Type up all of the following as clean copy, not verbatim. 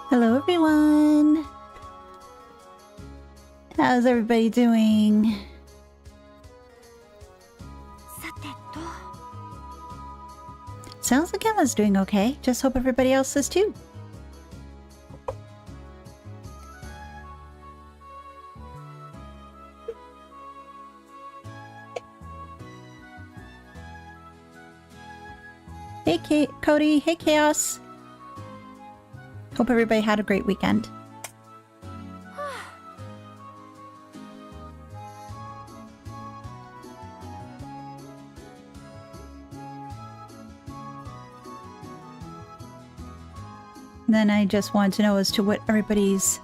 Hello everyone! How's everybody doing? Sounds like Emma's doing okay. Just hope everybody else is too. Hey Cody, hey Chaos! Hope everybody had a great weekend. And then I just want to know as to what everybody's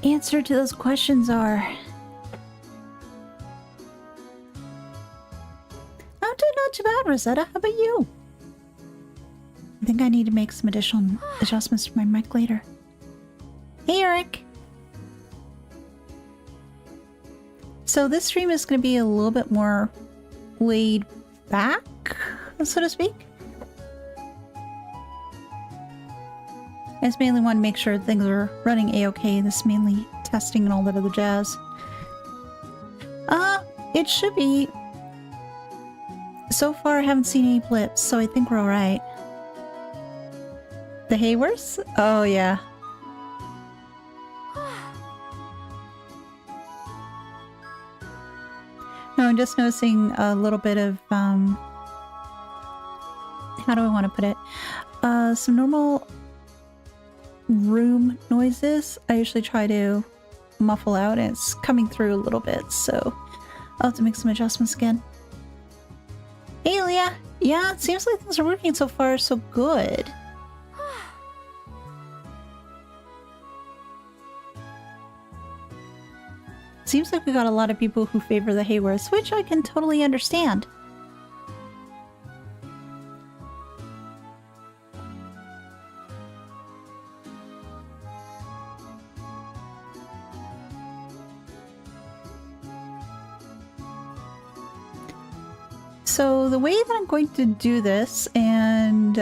answer to those questions are. I'm doing not too bad, Rosetta. How about you? I think I need to make some additional adjustments to my mic later. Hey, Eric! So this stream is going to be a little bit more laid back, so to speak. I just mainly want to make sure things are running a-okay. This is mainly testing and all that other jazz. It should be. So far I haven't seen any blips, so I think we're alright. The Hayworths? Oh yeah. No, I'm just noticing a little bit of, how do I want to put it? Some normal room noises I usually try to muffle out, and it's coming through a little bit, so I'll have to make some adjustments again. Hey Leah! Yeah, it seems like things are working so far, so good. Seems like we got a lot of people who favor the Hayworths, which I can totally understand. So the way that I'm going to do this, and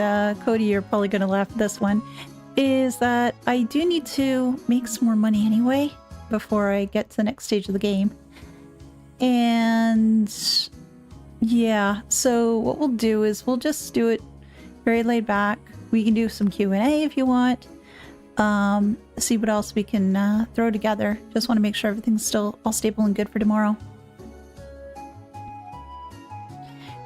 Cody, you're probably going to laugh at this one, is that I do need to make some more money anyway before I get to the next stage of the game. And yeah, so what we'll do is we'll just do it very laid back. We can do some Q&A if you want. See what else we can throw together. Just want to make sure everything's still all stable and good for tomorrow.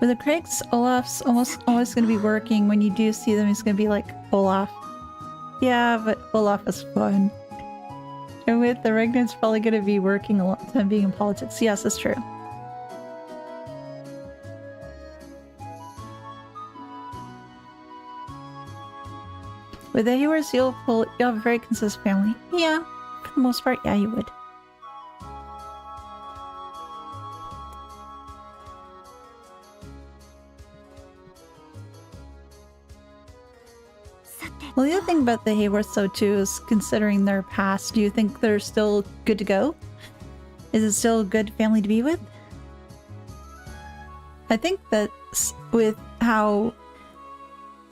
With the Craigs, Olaf's almost always going to be working. When you do see them, he's going to be like, Olaf. Yeah, but Olaf is fun. And with the Regnitz, probably going to be working a lot of time being in politics. Yes, that's true. With the Hayworths, you'll have a very consistent family. Yeah, for the most part, yeah, you would. Well, the other thing about the Hayworths, though, too, is considering their past, do you think they're still good to go? Is it still a good family to be with? I think that with how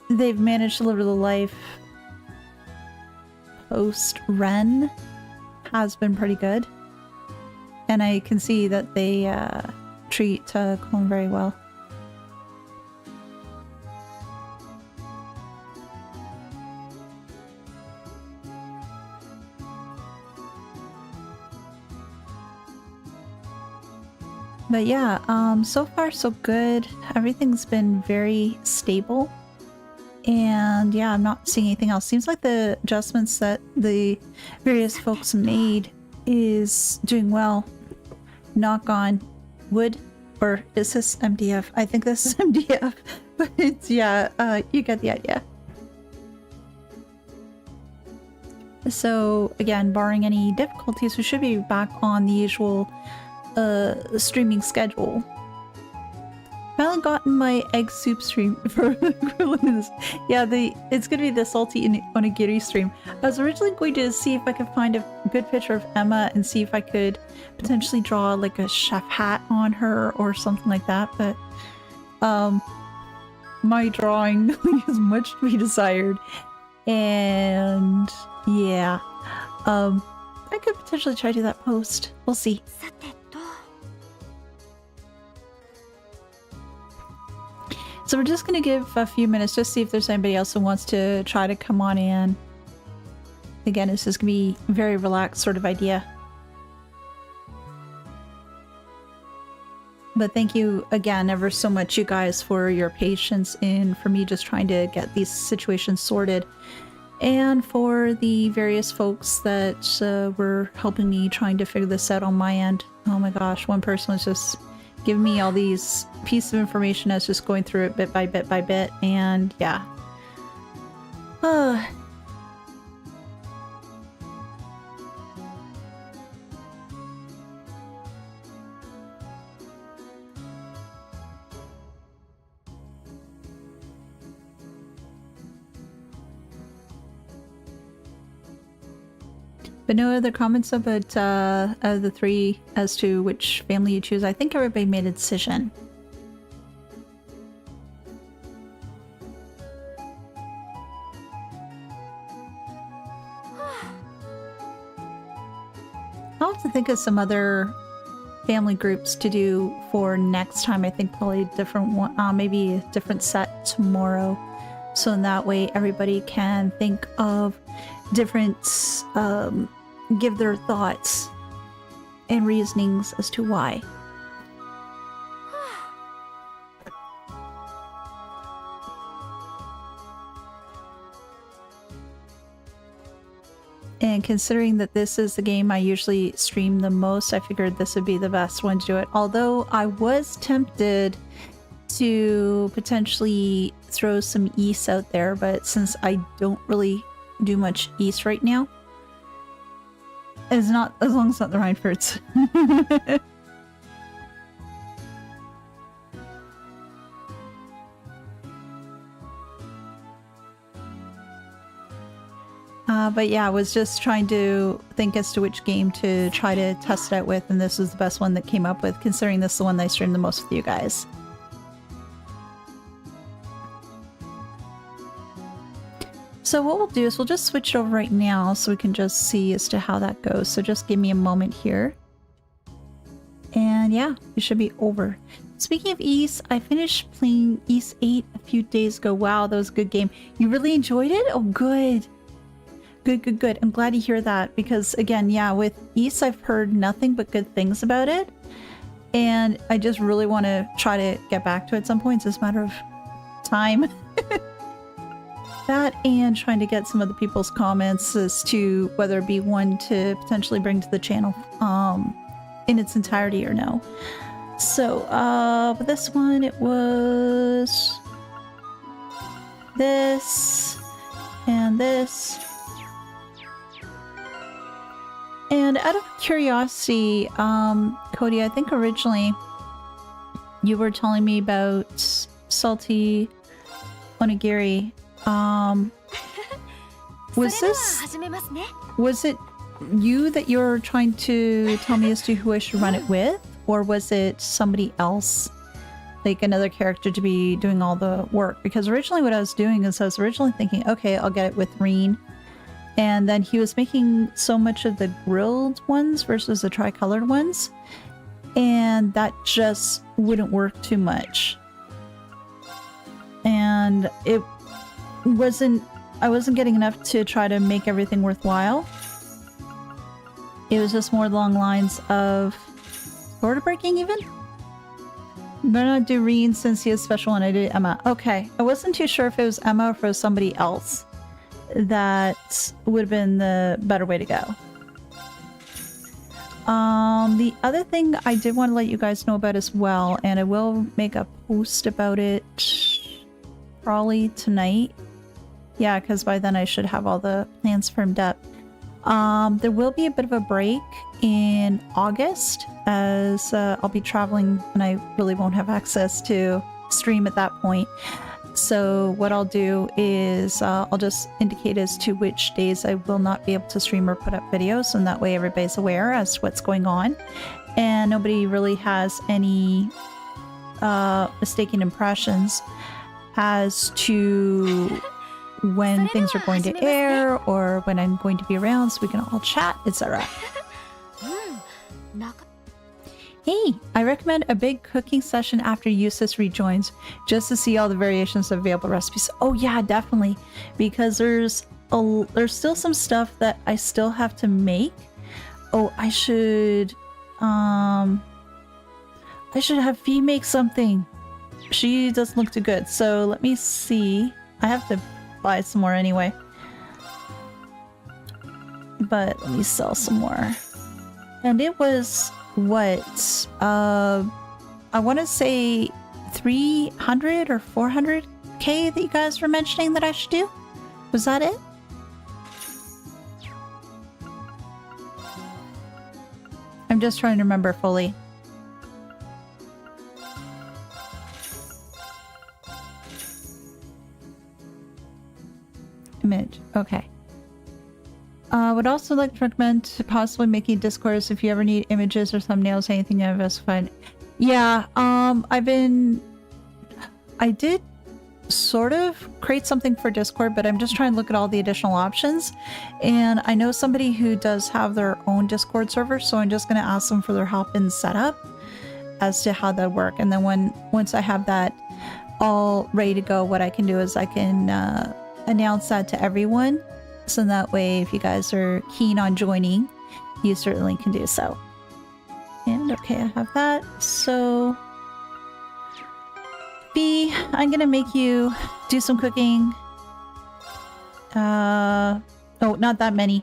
they've managed to live the life post-Ren has been pretty good. And I can see that they treat Colin very well. But yeah, so far so good. Everything's been very stable. And yeah, I'm not seeing anything else. Seems like the adjustments that the various folks made is doing well. Knock on wood. Or is this MDF? I think this is MDF. But it's, yeah, you get the idea. So again, barring any difficulties, we should be back on the usual streaming schedule. Finally gotten my egg soup stream for grilling this. Yeah, it's gonna be the salty onigiri stream. I was originally going to see if I could find a good picture of Emma and see if I could potentially draw like a chef hat on her or something like that, but my drawing leaves much to be desired. And yeah, I could potentially try to do that post. We'll see. So we're just going to give a few minutes just to see if there's anybody else who wants to try to come on in. Again, this is going to be a very relaxed sort of idea. But thank you again ever so much, you guys, for your patience and for me just trying to get these situations sorted. And for the various folks that were helping me trying to figure this out on my end. Oh my gosh, one person was just giving me all these pieces of information. I was just going through it bit by bit by bit, and yeah. But no other comments about out of the three as to which family you choose. I think everybody made a decision. I'll have to think of some other family groups to do for next time. I think probably a different one, maybe a different set tomorrow. So in that way, everybody can think of different, give their thoughts and reasonings as to why. And considering that this is the game I usually stream the most, I figured this would be the best one to do it. Although I was tempted to potentially throw some East out there, but since I don't really do much East right now, it's not, as long as it's not the Reinfords. But yeah, I was just trying to think as to which game to try to test it out with, and this was the best one that came up with, considering this is the one that I streamed the most with you guys. So what we'll do is we'll just switch it over right now so we can just see as to how that goes. So just give me a moment here. And yeah, it should be over. Speaking of East, I finished playing East 8 a few days ago. Wow, that was a good game. You really enjoyed it? Oh, good. Good. I'm glad to hear that because, again, yeah, with East, I've heard nothing but good things about it. And I just really want to try to get back to it at some point. It's just a matter of time. That and trying to get some other people's comments as to whether it be one to potentially bring to the channel in its entirety or no. So, with this one, it was this and this. And out of curiosity, Cody, I think originally you were telling me about Salty Onigiri. Was it you that you're trying to tell me as to who I should run it with? Or was it somebody else, like another character to be doing all the work? Because originally what I was doing is I was originally thinking, okay, I'll get it with Reen. And then he was making so much of the grilled ones versus the tricolored ones. And that just wouldn't work too much. And it wasn't, I wasn't getting enough to try to make everything worthwhile. It was just more along lines of border breaking even? Better not do Reen since he has special and I did Emma. Okay, I wasn't too sure if it was Emma or if it was somebody else. That would have been the better way to go. The other thing I did want to let you guys know about as well, and I will make a post about it probably tonight. Yeah, because by then I should have all the plans firmed up. There will be a bit of a break in August as I'll be traveling and I really won't have access to stream at that point. So what I'll do is I'll just indicate as to which days I will not be able to stream or put up videos, and that way everybody's aware as to what's going on and nobody really has any mistaken impressions as to when things are going to air or when I'm going to be around so we can all chat, etc. Hey, I recommend a big cooking session after Eustace rejoins, just to see all the variations of available recipes. Oh yeah, definitely, because there's still some stuff that I still have to make. Oh, I should have Fee make something. She doesn't look too good, so let me see. I have to buy some more anyway. But let me sell some more. And it was, what? I want to say 300 or 400k that you guys were mentioning that I should do? Was that it? I'm just trying to remember fully. Image. Okay. Would also like to recommend possibly making Discords if you ever need images or thumbnails, anything you have specified. Yeah, I did sort of create something for Discord, but I'm just trying to look at all the additional options. And I know somebody who does have their own Discord server, so I'm just going to ask them for their help in setup as to how that work. And then once I have that all ready to go, what I can do is I can announce that to everyone. So that way, if you guys are keen on joining, you certainly can do so. And okay, I have that. So, B, I'm gonna make you do some cooking. Oh, not that many.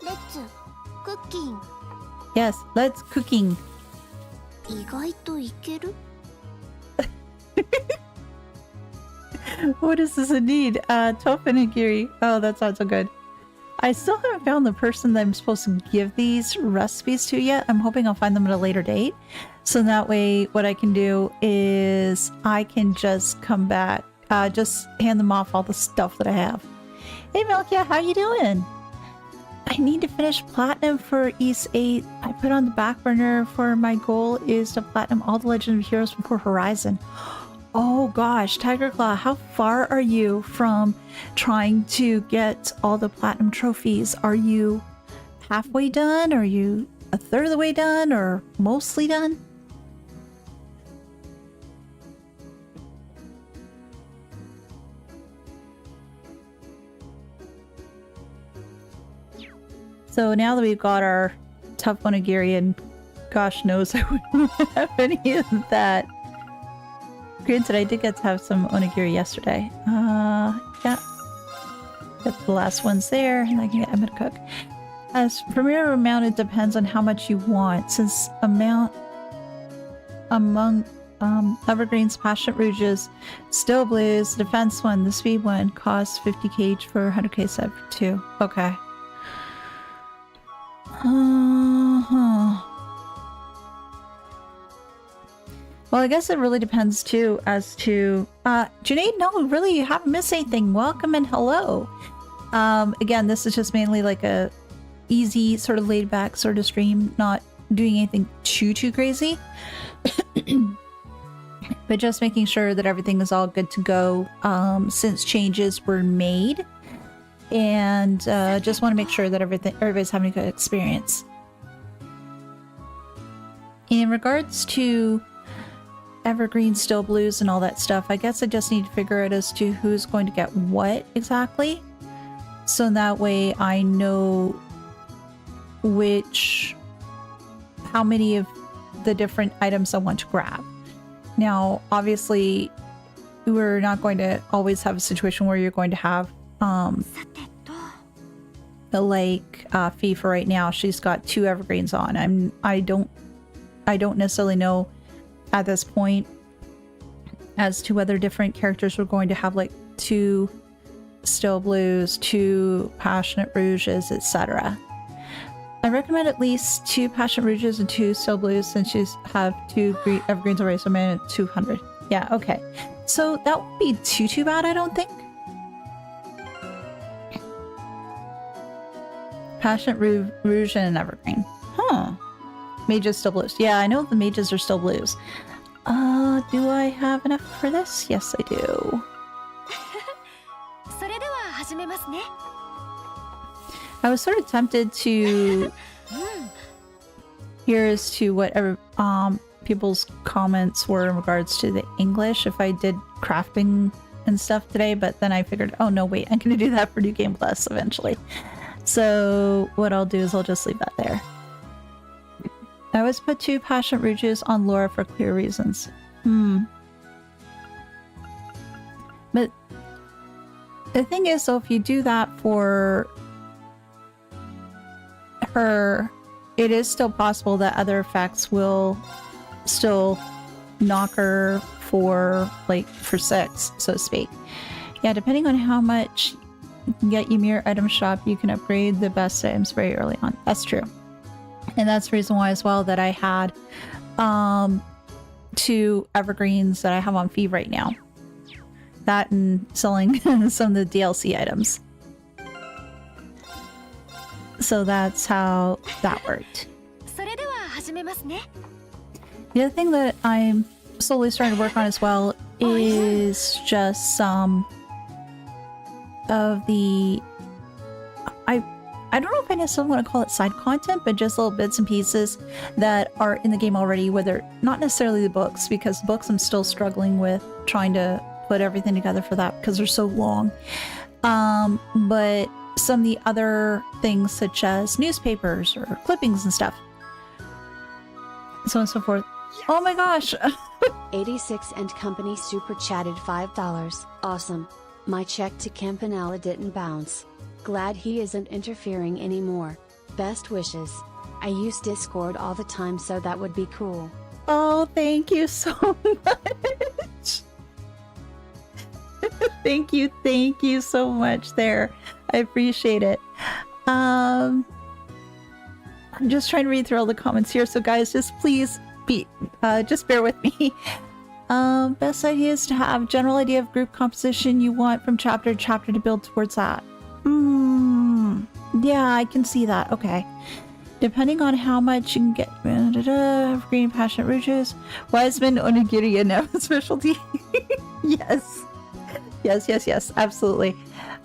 Let's cooking. Yes, let's cooking. 意外といける? What is this indeed? Tofanagiri. Oh, that sounds so good. I still haven't found the person that I'm supposed to give these recipes to yet. I'm hoping I'll find them at a later date. So that way, what I can do is I can just come back, just hand them off all the stuff that I have. Hey, Milkia, how you doing? I need to finish platinum for East 8. I put on the back burner for my goal is to platinum all the Legend of Heroes before Horizon. Oh gosh, Tiger Claw, how far are you from trying to get all the platinum trophies? Are you halfway done? Are you a third of the way done? Or mostly done? So now that we've got our tough onigiri, and gosh knows I wouldn't have any of that. Granted, I did get to have some onigiri yesterday. Yeah. Got the last ones there, and I can get Emma to cook. As for mirror amount, it depends on how much you want. Since among Evergreen's, Passionate Rouges, Still Blues, the defense one, the speed one, costs 50k each for 100k set for 2. Okay. Well, I guess it really depends too as to Junaid, no, really, you haven't missed anything. Welcome and hello. Again, this is just mainly like a easy, sort of laid back sort of stream, not doing anything too crazy. But just making sure that everything is all good to go since changes were made. And just want to make sure that everybody's having a good experience. In regards to Evergreen, Still Blues, and all that stuff, I guess I just need to figure out as to who's going to get what exactly. So that way I know how many of the different items I want to grab. Now, obviously, we're not going to always have a situation where you're going to have like Fee for right now. She's got 2 evergreens on. I don't necessarily know at this point as to whether different characters were going to have like 2 Still Blues, 2 Passionate Rouges, etc. I recommend at least 2 Passionate Rouges and 2 Still Blues since you have 2 evergreens already, so I'm at 200. Yeah, okay. So that won't be too bad, I don't think. Passionate Rouge and an evergreen. Huh. Mages Still Blues. Yeah, I know the mages are Still Blues. Do I have enough for this? Yes, I do. I was sort of tempted to hear as to whatever people's comments were in regards to the English if I did crafting and stuff today, but then I figured, oh no, wait, I'm gonna do that for New Game Plus eventually. So what I'll do is I'll just leave that there. I always put 2 passionate rouges on Laura for clear reasons. But the thing is, though, if you do that for her, it is still possible that other effects will still knock her for 6, so to speak. Yeah, depending on how much you can get Ymir item shop, you can upgrade the best items very early on. That's true. And that's the reason why as well that I had 2 evergreens that I have on fee right now. That and selling some of the DLC items. So that's how that worked. The other thing that I'm slowly starting to work on as well is just some of the... I don't know if I necessarily want to call it side content, but just little bits and pieces that are in the game already, whether not necessarily the books, because books I'm still struggling with trying to put everything together for that because they're so long. But some of the other things such as newspapers or clippings and stuff. So on and so forth. Oh my gosh! 86 and Company super chatted $5. Awesome. My check to Campanella didn't bounce. Glad he isn't interfering anymore. Best wishes. I use Discord all the time, so that would be cool. Oh, thank you so much. thank you so much there. I appreciate it. I'm just trying to read through all the comments here, so guys, just please just bear with me. Best idea is to have general idea of group composition you want from chapter to chapter to build towards that. Yeah, I can see that. Okay. Depending on how much you can get. Green passionate rouges. Wiseman onigiri and now specialty. Yes. Yes. Absolutely.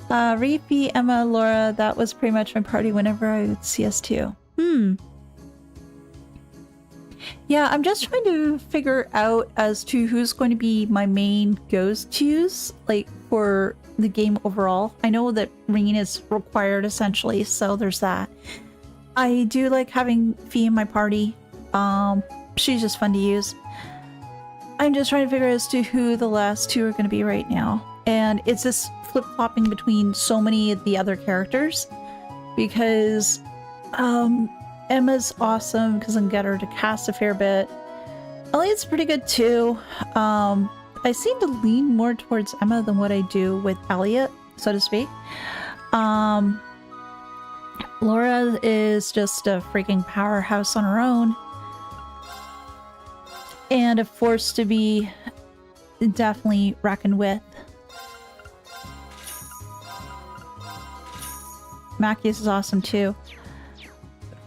Reefy, Emma, Laura, that was pretty much my party whenever I would CS2. Yeah, I'm just trying to figure out as to who's going to be my main go-tos, for the game overall. I know that ringing is required essentially, so there's that. I do like having Fee in my party. She's just fun to use. I'm just trying to figure out as to who the last 2 are going to be right now. And it's just flip-flopping between so many of the other characters because Emma's awesome because I can get her to cast a fair bit. Elliot's pretty good too. I seem to lean more towards Emma than what I do with Elliot, so to speak. Laura is just a freaking powerhouse on her own. And a force to be definitely reckoned with. Macius is awesome too.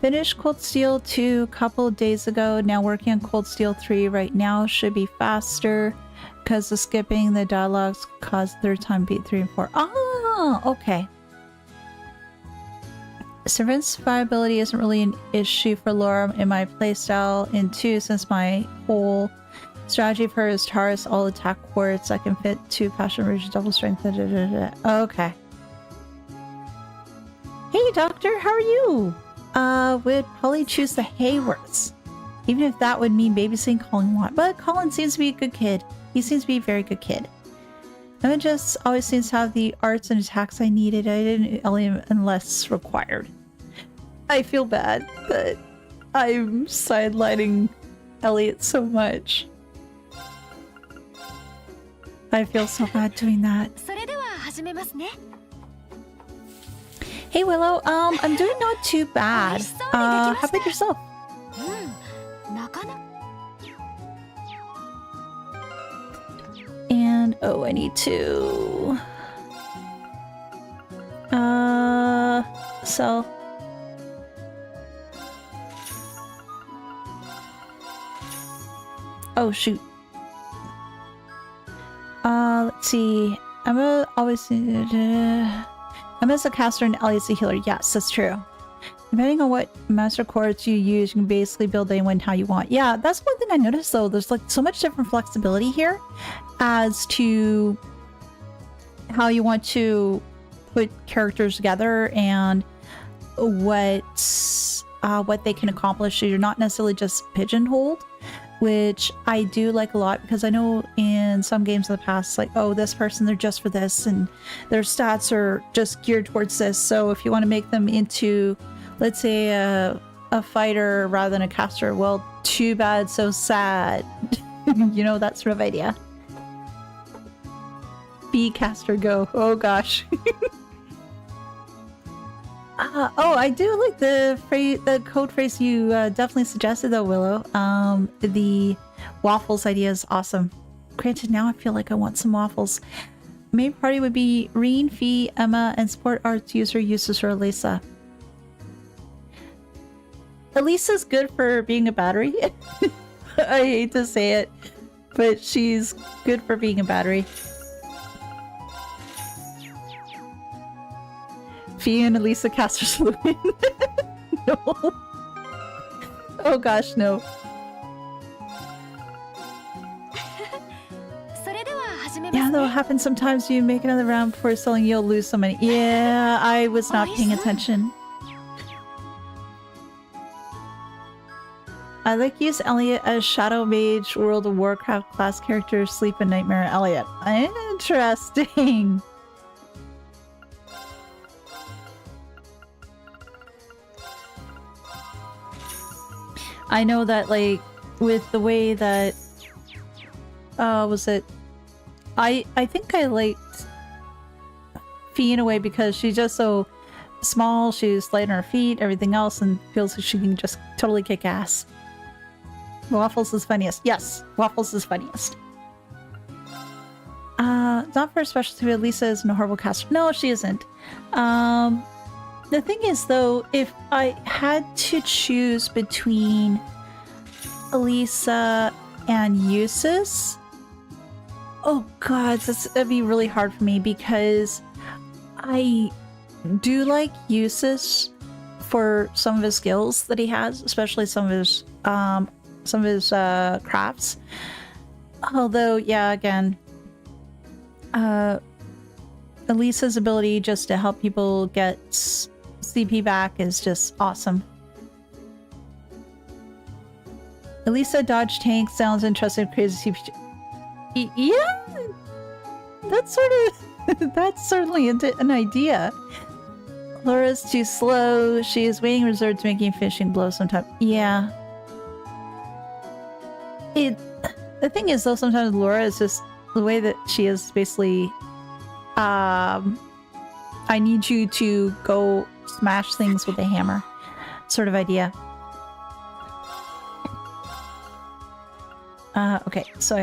Finished Cold Steel 2 a couple of days ago. Now working on Cold Steel 3 right now. Should be faster because the skipping the dialogues caused third time beat 3 and 4. Ah, okay. Servant's viability isn't really an issue for Laura in my playstyle in 2 since my whole strategy for her is Taurus all attack quartz. I can fit 2 passion rouge double strength. Okay. Hey doctor, how are you? Would probably choose the Hayworths. Even if that would mean babysitting Colin a lot. But Colin seems to be a good kid. He seems to be a very good kid. Emma just always seems to have the arts and attacks I needed. I didn't unless required. I feel bad that I'm sidelining Elliot so much. I feel so bad doing that. Hey Willow, I'm doing not too bad. How about yourself? And oh, I need to sell. Oh shoot. Let's see. Emma always... Emma's a caster and Ellie's a healer. Yes, that's true. Depending on what master chords you use, you can basically build anyone how you want. Yeah, that's one thing I noticed though. There's like so much different flexibility here as to how you want to put characters together and what they can accomplish. So you're not necessarily just pigeonholed, which I do like a lot, because I know in some games in the past, like, oh, this person, they're just for this, and their stats are just geared towards this. So if you want to make them into, let's say, a fighter rather than a caster, well, too bad, so sad. You know, that sort of idea. Be caster, go. Oh gosh. Oh, I do like the phrase, the code phrase you definitely suggested though, Willow. The waffles idea is awesome. Granted, now I feel like I want some waffles. Main party would be Reen, Fee, Emma, and support arts user Eustace or Elisa. Elisa's good for being a battery. I hate to say it, but she's good for being a battery. Fee and Elisa caster saloon. No. Oh gosh, no. Yeah, though it happens sometimes. You make another round before selling, you'll lose so many. Yeah, I was not paying attention. I like use Elliot as Shadow Mage, World of Warcraft class character, Sleep and Nightmare Elliot. Interesting. I know that, like, with the way that was it, I think I liked Fee in a way because she's just so small, she's light on her feet, everything else, and feels like she can just totally kick ass. Waffles is funniest. Yes, Waffles is funniest. Not for a specialty, but Lisa isn't a horrible caster. No, she isn't. The thing is, though, if I had to choose between Elisa and Eustace, oh god, that'd be really hard for me, because I do like Eustace for some of his skills that he has, especially some of his crafts. Although, yeah, again, Elisa's ability just to help people get CP back is just awesome. Elisa dodge tank sounds interesting. Crazy CP. Yeah, that's sort of that's certainly an idea. Laura's too slow. She is waiting reserved to making finishing blow sometime. Yeah. The thing is, though, sometimes Laura is just the way that she is. Basically, I need you to go smash things with a hammer, sort of idea. Okay, so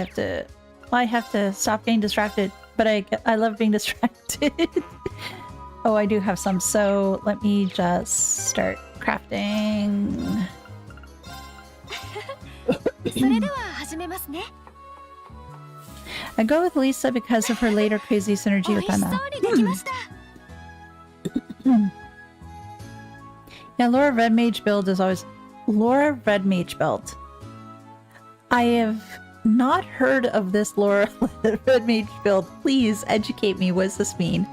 I have to stop getting distracted, but I love being distracted. Oh, I do have some, so let me just start crafting. I go with Lisa because of her later crazy synergy with Emma. Yeah, Laura Red Mage build is always... Laura Red Mage build. I have not heard of this Laura Red Mage build. Please educate me. What does this mean?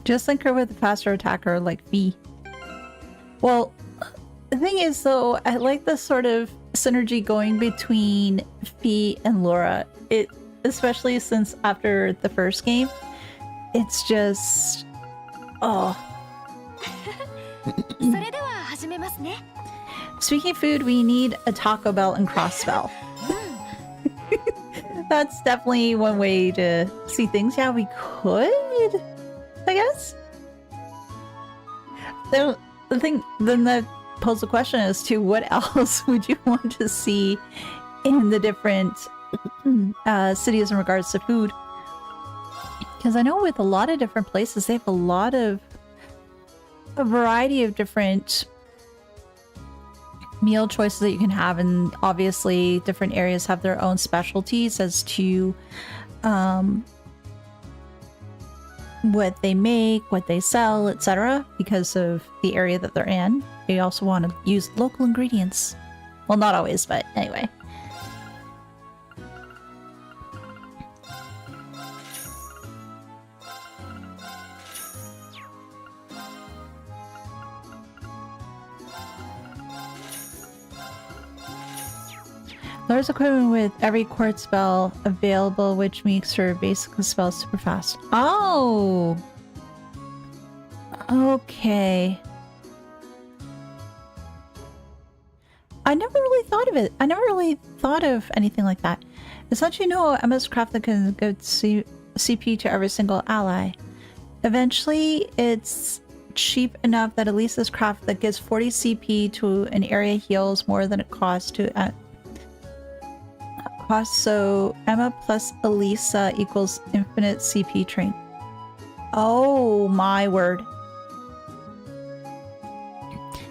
Just link her with a faster attacker like Fee. Well, the thing is, though, I like the sort of synergy going between Fee and Laura. It, especially since after the first game, it's just... oh. Speaking of food, we need a Taco Bell and cross spell. That's definitely one way to see things. Yeah, we could, I guess. So the thing then that poses the question as to what else would you want to see in the different cities in regards to food. Because I know with a lot of different places, they have a variety of different meal choices that you can have, and obviously different areas have their own specialties as to what they make, what they sell, etc. because of the area that they're in. They also want to use local ingredients. Well, not always, but anyway. There's equipment with every quartz spell available, which makes her basic spell super fast. Oh! Okay. I never really thought of it. I never really thought of anything like that. Essentially, no MS craft that can give CP to every single ally. Eventually, it's cheap enough that at least this craft that gives 40 CP to an area heals more than it costs to... so Emma plus Elisa equals infinite CP train. Oh my word.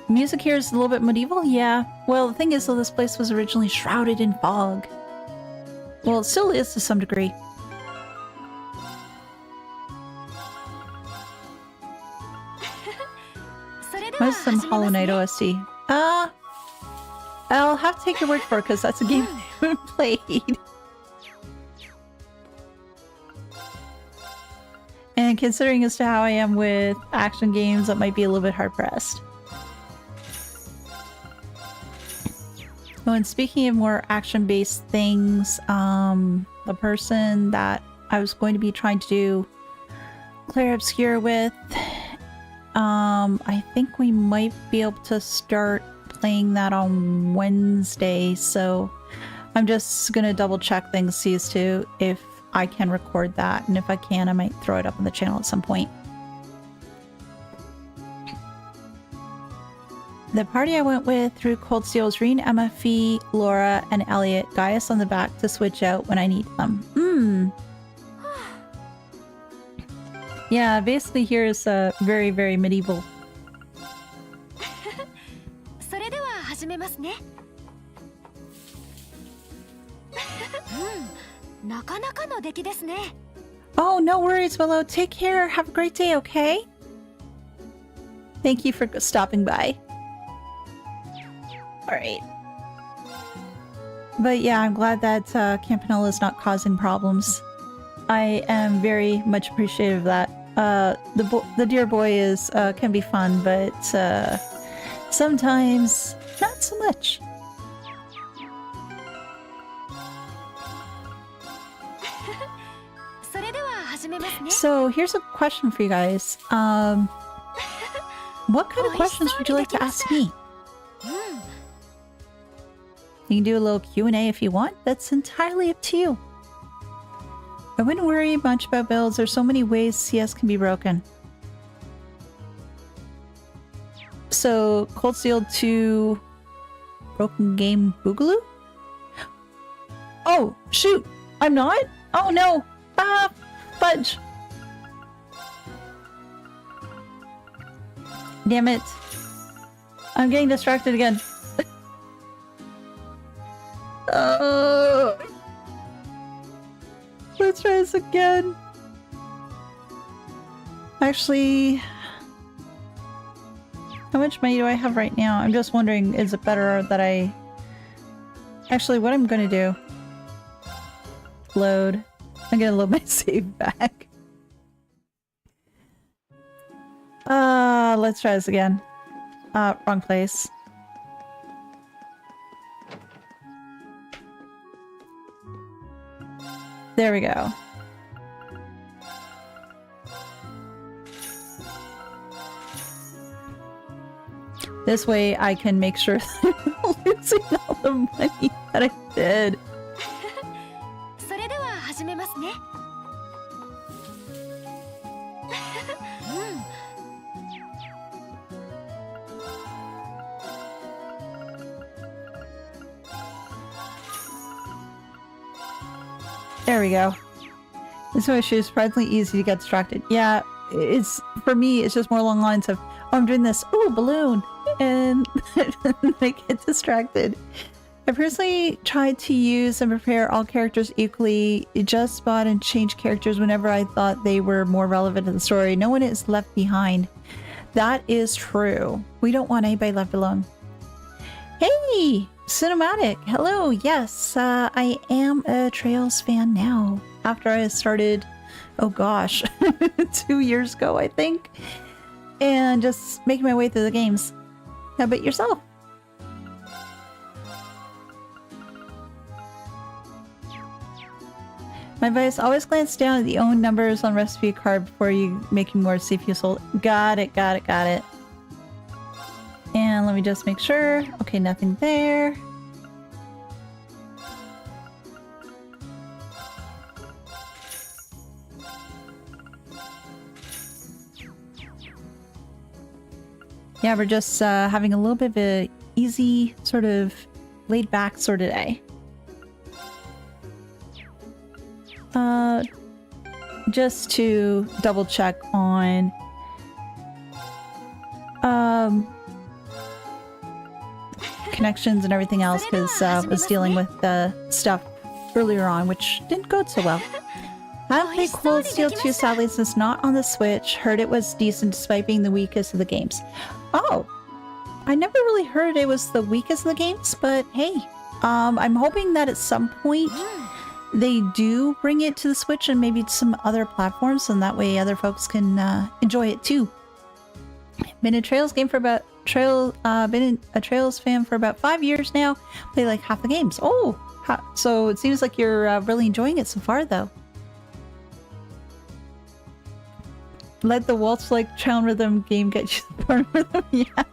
Music here is a little bit medieval? Yeah. Well, the thing is, though, this place was originally shrouded in fog. Well, it still is to some degree. What's some Hollow Knight OST? I'll have to take your word for it because that's a game I haven't played. And considering as to how I am with action games, that might be a little bit hard-pressed. Oh, and speaking of more action-based things, the person that I was going to be trying to do Claire Obscure with, I think we might be able to start playing that on Wednesday, so I'm just gonna double check things, see as to if I can record that, and if I can, I might throw it up on the channel at some point. The party I went with through Cold Steel was Reen, Emma, Fee, Laura, and Elliot. Gaius on the back to switch out when I need them. Yeah, basically here is very, very medieval. Oh, no worries, Willow. Take care. Have a great day, okay? Thank you for stopping by. Alright. But yeah, I'm glad that Campanella is not causing problems. I am very much appreciative of that. The dear boy is can be fun, but sometimes not so much. So here's a question for you guys. What kind of questions would you like to ask me? You can do a little Q&A if you want. That's entirely up to you. I wouldn't worry much about builds. There's so many ways CS can be broken. So, Cold Steel 2 Broken Game Boogaloo? Oh, shoot! I'm not? Oh no! Ah! Fudge! Damn it. I'm getting distracted again. Let's try this again. Actually, how much money do I have right now? I'm just wondering, is it better that I... Actually, what I'm gonna do... Load. I'm gonna load my save back. Let's try this again. Wrong place. There we go. This way I can make sure that I'm not losing all the money that I did. There we go. This one is surprisingly easy to get distracted. Yeah, it's for me, it's just more along the lines of, oh, I'm doing this, ooh, balloon, and I get distracted. I personally tried to use and prepare all characters equally, just spot and change characters whenever I thought they were more relevant to the story. No one is left behind. That is true. We don't want anybody left alone. Hey, Cinematic. Hello. Yes, I am a Trails fan now. After I started, oh gosh, 2 years ago, I think. And just making my way through the games. How about yourself? My advice, always glance down at the own numbers on recipe card before you making more CPU sold. Got it, got it, got it. And let me just make sure. Okay, nothing there. Yeah, we're just having a little bit of a easy, sort of laid back sort of day. Just to double check on connections and everything else, because I was dealing with the stuff earlier on, which didn't go so well. I don't play Cold Steel 2, sadly, since it's not on the Switch. Heard it was decent despite being the weakest of the games. Oh, I never really heard it was the weakest of the games, but hey, I'm hoping that at some point they do bring it to the Switch and maybe to some other platforms, and that way other folks can enjoy it too. Been a Trails fan for about 5 years now. Play like half the games. Oh, so it seems like you're really enjoying it so far, though. Let the waltz-like challenge rhythm game get you the part rhythm. Yeah.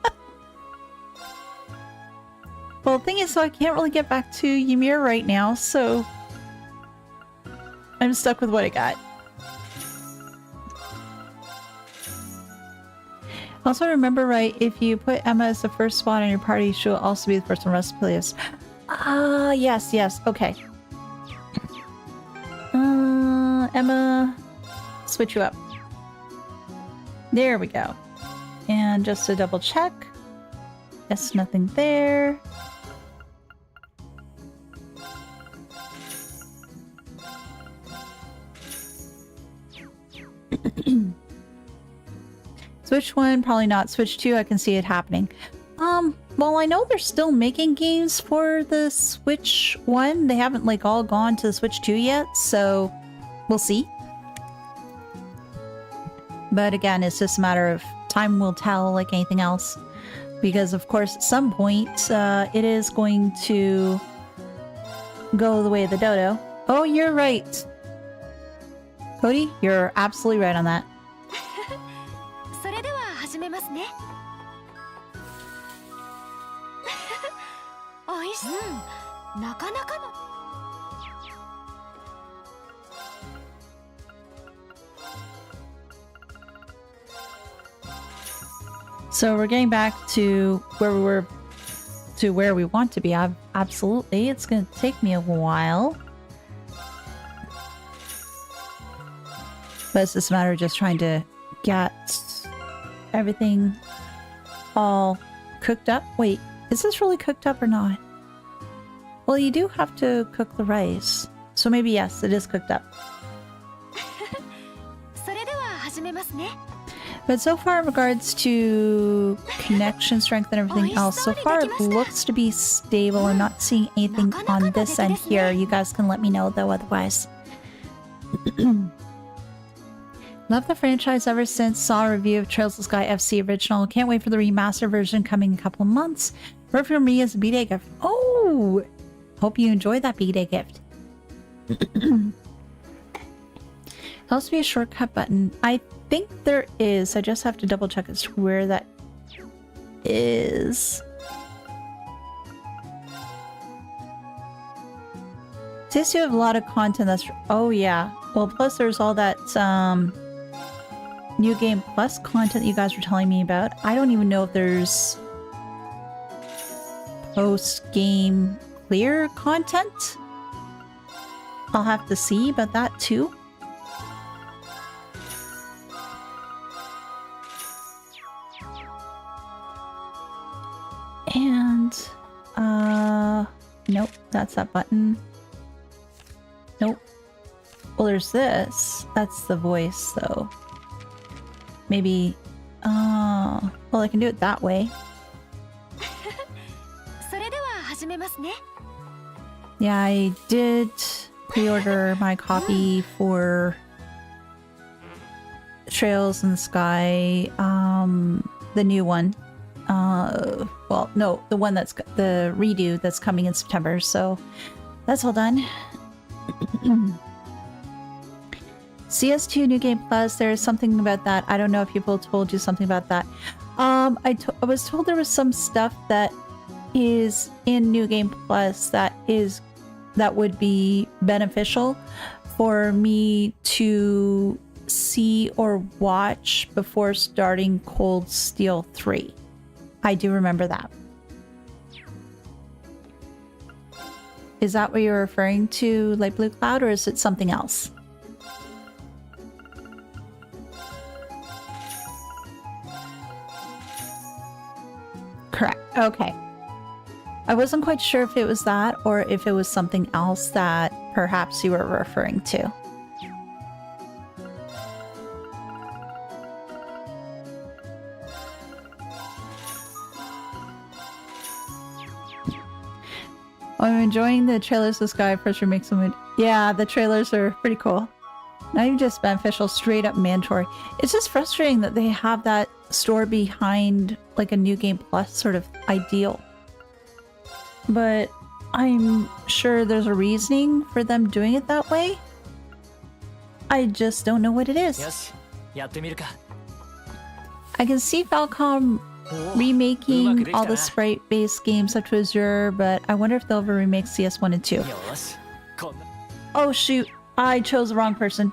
Well, the thing is, so I can't really get back to Ymir right now, so I'm stuck with what I got. Also, remember, right, if you put Emma as the first spot on your party, she'll also be the first on the rest of the playlist. Ah, yes, yes, okay. Emma, switch you up. There we go. And just to double check, yes, nothing there. Switch 1, probably not. Switch 2, I can see it happening. Well, I know they're still making games for the Switch 1. They haven't, like, all gone to the Switch 2 yet, so we'll see. But again, it's just a matter of time will tell, like anything else. Because, of course, at some point, it is going to go the way of the dodo. Oh, you're right. Cody, you're absolutely right on that. So we're getting back to where we were, to where we want to be. Absolutely. It's going to take me a while. But it's just a matter of just trying to get everything all cooked up. Wait, is this really cooked up or not? Well, you do have to cook the rice. So maybe yes, it is cooked up. But so far in regards to connection strength and everything else, so far it looks to be stable. I'm not seeing anything on this end here. You guys can let me know though otherwise. Love the franchise ever since. Saw a review of Trails of the Sky FC original. Can't wait for the remaster version coming in a couple of months. Work for me as a B-Day gift. Oh! Hope you enjoyed that B-Day gift. There'll also be a shortcut button. I think there is. I just have to double check as to where that is. Since you have a lot of content, that's... Oh, yeah. Well, plus there's all that New Game Plus content that you guys were telling me about. I don't even know if there's post-game clear content. I'll have to see about that too. And nope, that's that button. Nope. Well, there's this. That's the voice though. Maybe well, I can do it that way. Yeah, I did pre-order my copy for Trails in the Sky, the new one. Well, no, the one that's the redo that's coming in September. So that's all done. CS2 New Game Plus, there's something about that. I don't know if people told you something about that. I was told there was some stuff that is in New Game Plus that would be beneficial for me to see or watch before starting Cold Steel 3. I do remember that. Is that what you're referring to, Light Blue Cloud, or is it something else? Correct. Okay. I wasn't quite sure if it was that or if it was something else that perhaps you were referring to. I'm enjoying the trailers this guy first remakes them. Yeah, the trailers are pretty cool. Not even just beneficial, straight up mandatory. It's just frustrating that they have that store behind like a New Game Plus sort of ideal. But I'm sure there's a reasoning for them doing it that way. I just don't know what it is. I can see Falcom remaking all the sprite-based games up to Azure, but I wonder if they'll ever remake CS1 and 2. Oh shoot, I chose the wrong person.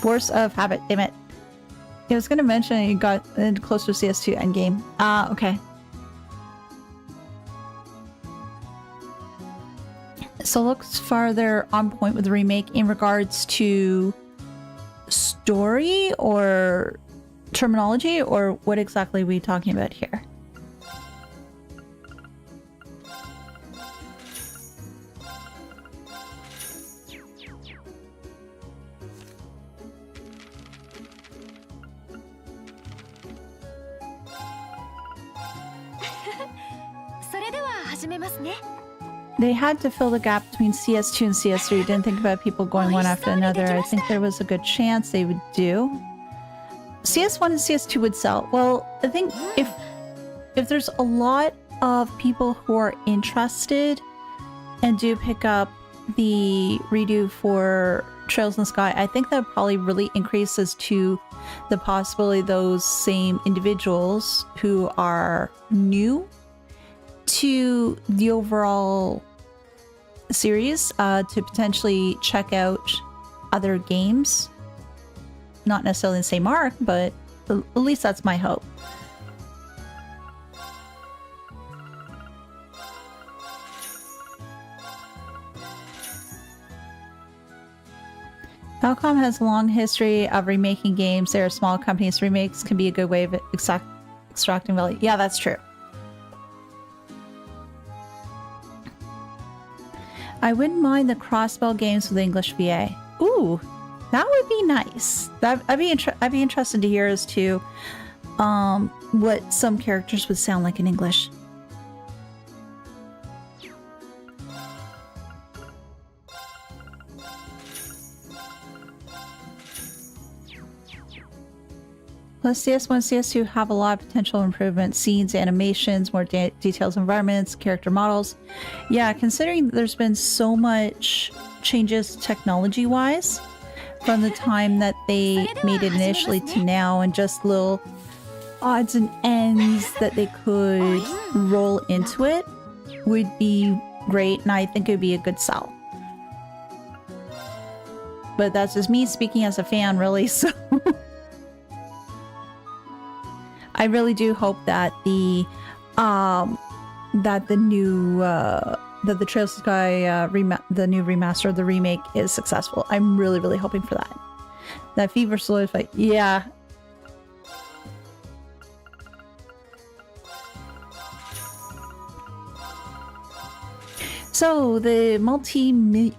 Force of Habit, damn it. I was gonna mention you got close to CS2 endgame. Okay. So looks farther on point with the remake in regards to story or terminology, or what exactly are we talking about here? They had to fill the gap between CS2 and CS3. Didn't think about people going one after another. I think there was a good chance they would do. CS1 and CS2 would sell. Well, I think if there's a lot of people who are interested and do pick up the redo for Trails in the Sky, I think that probably really increases to the possibility those same individuals who are new to the overall series to potentially check out other games. Not necessarily the same arc, but at least that's my hope. Falcom has a long history of remaking games. There are small companies. Remakes can be a good way of extracting value. Yeah, that's true. I wouldn't mind the crossbell games with English VA. Ooh, that would be nice. I'd be interested to hear as to what some characters would sound like in English. Plus, CS1 and CS2 have a lot of potential improvements. Scenes, animations, more details, environments, character models. Yeah, considering there's been so much changes technology-wise from the time that they made it initially to now, and just little odds and ends that they could roll into it would be great, and I think it would be a good sell. But that's just me speaking as a fan, really, so... I really do hope that the new that the Trails of Sky the new remaster, the remake, is successful. I'm really, really hoping for that. That Fever Solidified, yeah. So the multi-million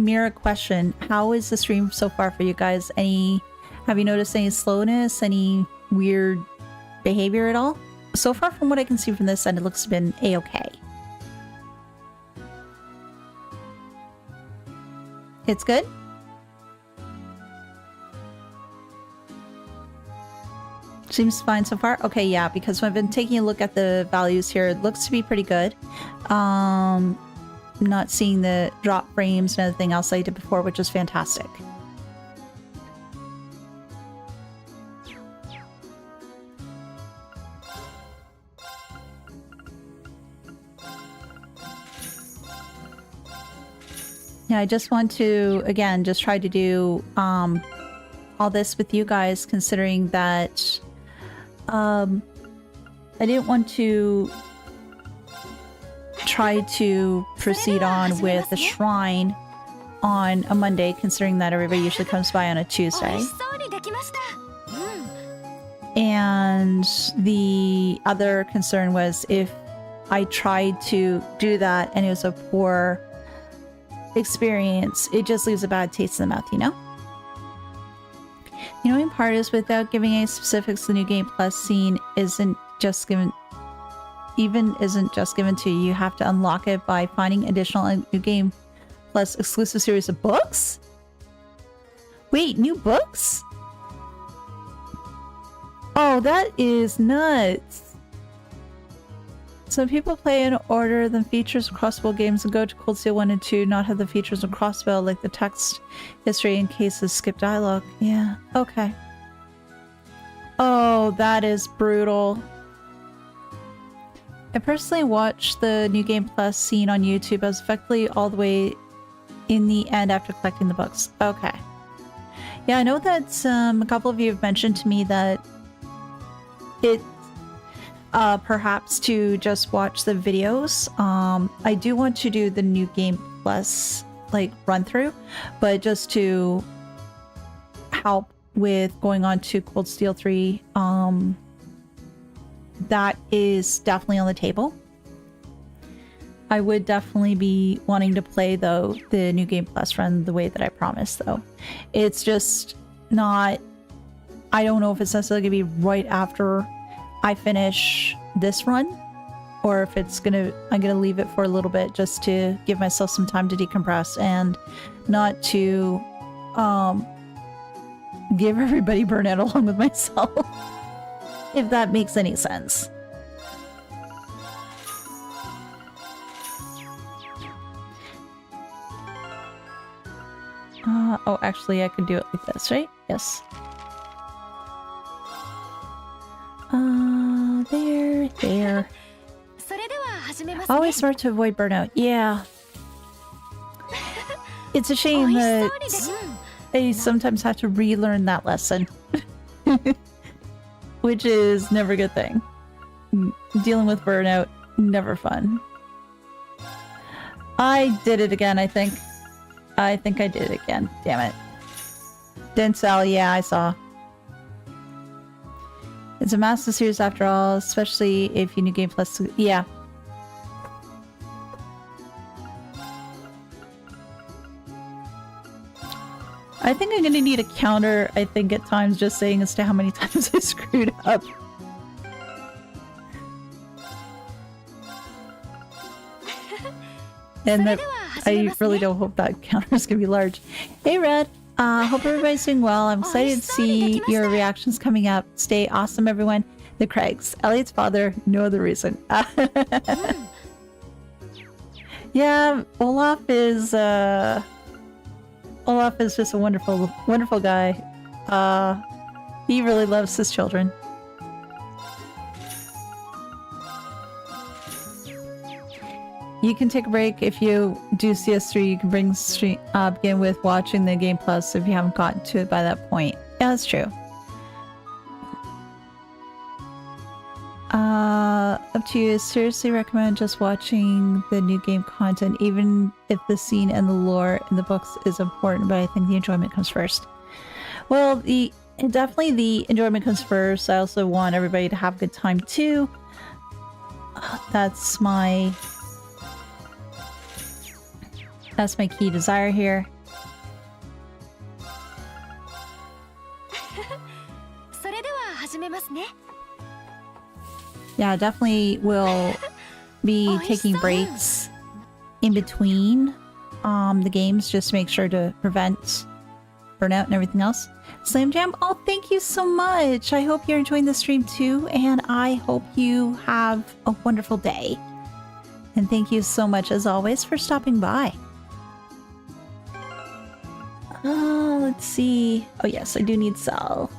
mirror question: how is the stream so far for you guys? Have you noticed any slowness, any weird behavior at all? So far, from what I can see from this end, it looks to have been a-okay. It's good? Seems fine so far. Okay, yeah, because I've been taking a look at the values here, it looks to be pretty good. Not seeing the drop frames and everything else I did before, which is fantastic. Yeah, I just want to, again, just try to do all this with you guys, considering that I didn't want to try to proceed on with the shrine on a Monday, considering that everybody usually comes by on a Tuesday. And the other concern was if I tried to do that and it was a poor experience, it just leaves a bad taste in the mouth, you know? The annoying part is, without giving any specifics, the New Game Plus scene isn't just given to you. You have to unlock it by finding additional New Game Plus exclusive series of books? Wait, new books? Oh, that is nuts. Some people play in order the features of crossbow games and go to Cold Steel 1 and 2, not have the features of crossbow, like the text history in cases skip dialogue. Yeah, okay. Oh, that is brutal. I personally watched the New Game Plus scene on YouTube. I was effectively all the way in the end after collecting the books. Okay. Yeah, I know that a couple of you have mentioned to me that it perhaps to just watch the videos. I do want to do the New Game Plus like run through, but just to help with going on to Cold Steel 3, that is definitely on the table. I would definitely be wanting to play, though, the New Game Plus run the way that I promised, though. It's just not... I don't know if it's necessarily going to be right after I finish this run, or if it's I'm gonna leave it for a little bit just to give myself some time to decompress and not to give everybody burnout along with myself. If that makes any sense. Oh, actually I can do it like this, right? Yes. There. Always smart to avoid burnout. Yeah. It's a shame that I sometimes have to relearn that lesson. Which is never a good thing. Dealing with burnout, never fun. I did it again, I think. I think I did it again. Damn it. Denzel, yeah, I saw. It's a master series after all, especially if you New Game Plus. Yeah. I think I'm gonna need a counter, I think, at times, just saying as to how many times I screwed up. And that I really don't hope that counter is gonna be large. Hey, Red. Hope everybody's doing well. I'm excited to see your reactions coming up. Stay awesome, everyone. The Craigs. Elliot's father, no other reason. Yeah, Olaf is just a wonderful, wonderful guy. He really loves his children. You can take a break if you do CS3. You can begin with watching the Game Plus if you haven't gotten to it by that point. Yeah, that's true. Up to you. Seriously recommend just watching the new game content, even if the scene and the lore in the books is important, but I think the enjoyment comes first. Well, definitely the enjoyment comes first. I also want everybody to have a good time too. That's my key desire here. Yeah, definitely will be taking breaks in between the games just to make sure to prevent burnout and everything else. Slam Jam, oh, thank you so much. I hope you're enjoying the stream too, and I hope you have a wonderful day. And thank you so much, as always, for stopping by. Let's see. Oh yes, I do need Sal.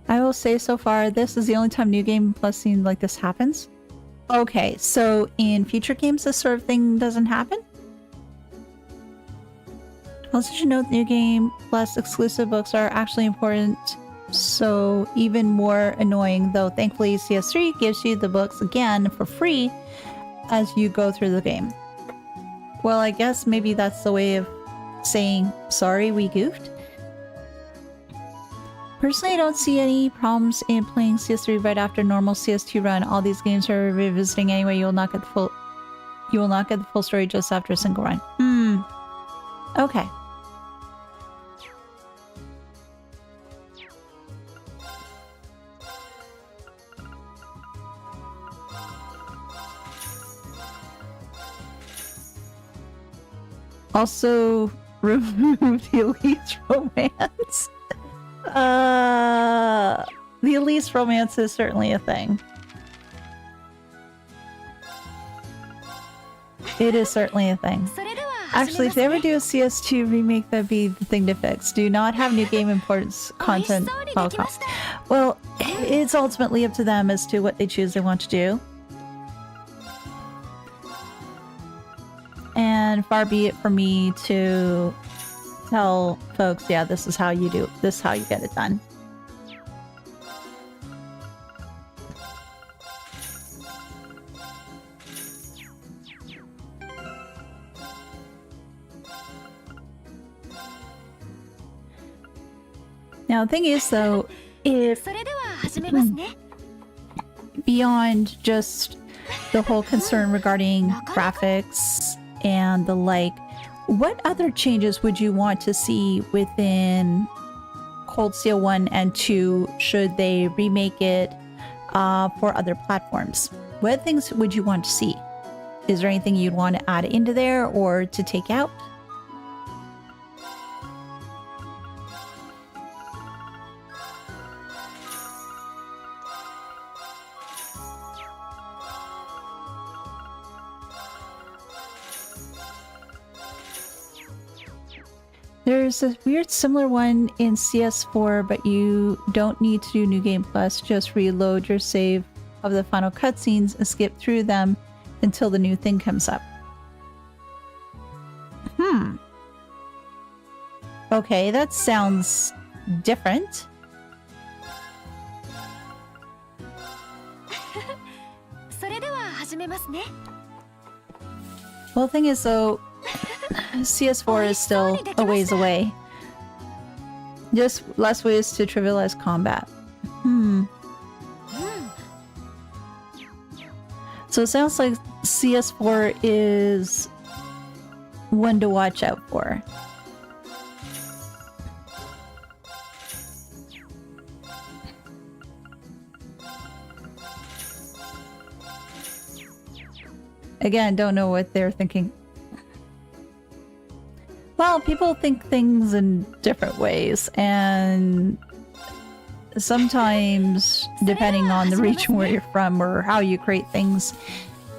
I will say so far, this is the only time New Game Plus scene like this happens. Okay, so in future games this sort of thing doesn't happen? Also should note New Game Plus exclusive books are actually important, so even more annoying, though thankfully CS3 gives you the books again for free as you go through the game. Well, I guess maybe that's the way of saying, sorry, we goofed. Personally, I don't see any problems in playing CS3 right after normal CS2 run. All these games are revisiting anyway. You will not get the full story just after a single run. Okay. Also, remove the Elise romance. The Elise romance is certainly a thing. It is certainly a thing. Actually, if they ever do a CS2 remake, that'd be the thing to fix. Do not have new game importance content. Well, it's ultimately up to them as to what they choose they want to do. And far be it for me to tell folks, yeah, this is how you do it. This is how you get it done. Now, the thing is, though, if beyond just the whole concern regarding graphics and the like, what other changes would you want to see within Cold Steel 1 and 2 should they remake it for other platforms? What things would you want to see? Is there anything you'd want to add into there or to take out? There's a weird similar one in CS4, but you don't need to do New Game Plus. Just reload your save of the final cutscenes and skip through them until the new thing comes up. Okay, that sounds different. Well, the thing is, though, CS4 is still a ways away. Just less ways to trivialize combat. So it sounds like CS4 is one to watch out for. Again, don't know what they're thinking. Well, people think things in different ways, and sometimes, depending on the region where you're from or how you create things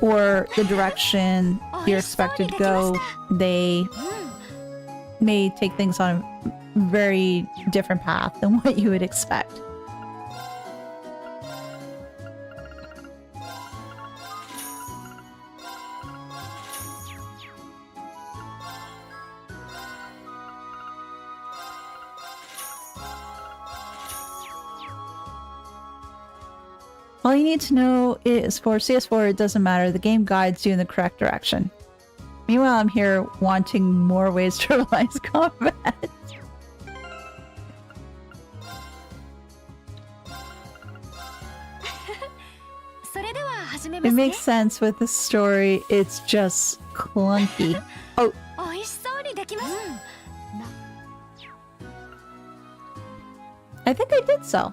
or the direction you're expected to go, they may take things on a very different path than what you would expect. All you need to know is for CS4, it doesn't matter. The game guides you in the correct direction. Meanwhile, I'm here wanting more ways to realize combat. It makes sense with the story, it's just clunky. Oh. I think I did so.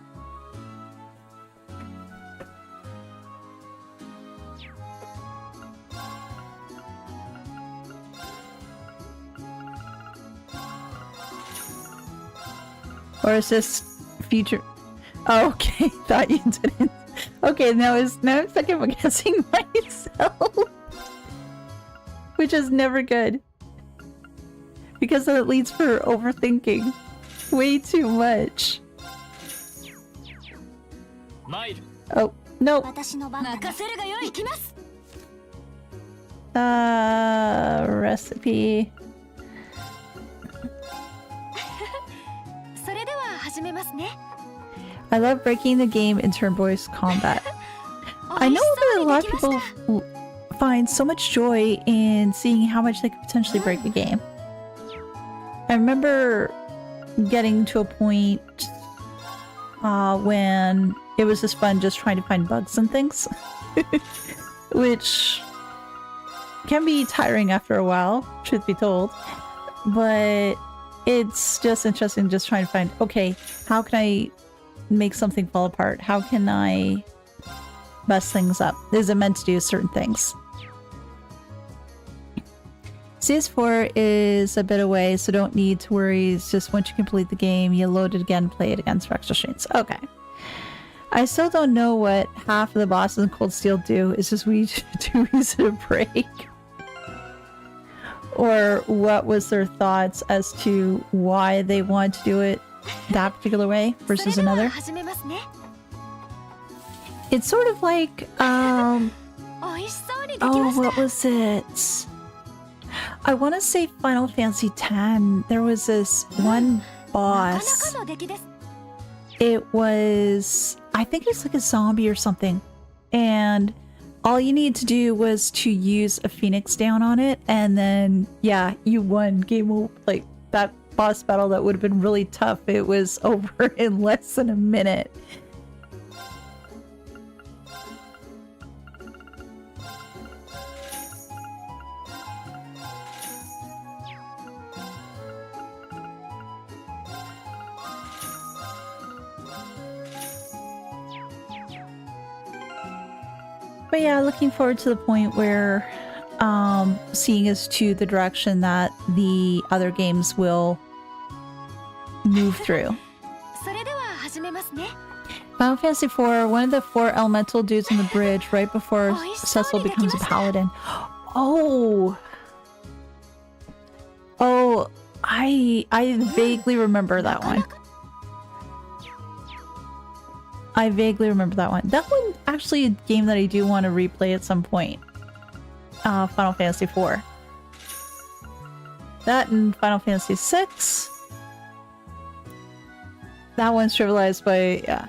Or is this future? Oh, okay, thought you didn't. Okay, now I'm second guessing myself, which is never good because it leads for overthinking way too much. Oh no. Recipe. I love breaking the game in turn-based combat. I know that a lot of people find so much joy in seeing how much they could potentially break the game. I remember getting to a point when it was just fun just trying to find bugs and things. Which can be tiring after a while, truth be told. But it's just interesting just trying to find, okay, how can I make something fall apart? How can I mess things up? Is it meant to do certain things? CS4 is a bit away, so don't need to worry. It's just once you complete the game, you load it again, play it against for extra streams. Okay. I still don't know what half of the bosses in Cold Steel do. It's just too easy to break. Or what was their thoughts as to why they want to do it that particular way versus another. It's sort of like, oh, what was it? I want to say Final Fantasy X. There was this one boss. It was, I think it's like a zombie or something. And all you need to do was to use a Phoenix down on it. And then, yeah, you won. Game over. Like, that boss battle that would have been really tough, it was over in less than a minute. But yeah, looking forward to the point where seeing as to the direction that the other games will move through. Final Fantasy IV, one of the 4 elemental dudes on the bridge right before Cecil becomes a paladin. Oh! Oh, I vaguely remember that one. I vaguely remember that one. That one actually a game that I do want to replay at some point. Final Fantasy IV. That and Final Fantasy VI. That one's trivialized by, yeah.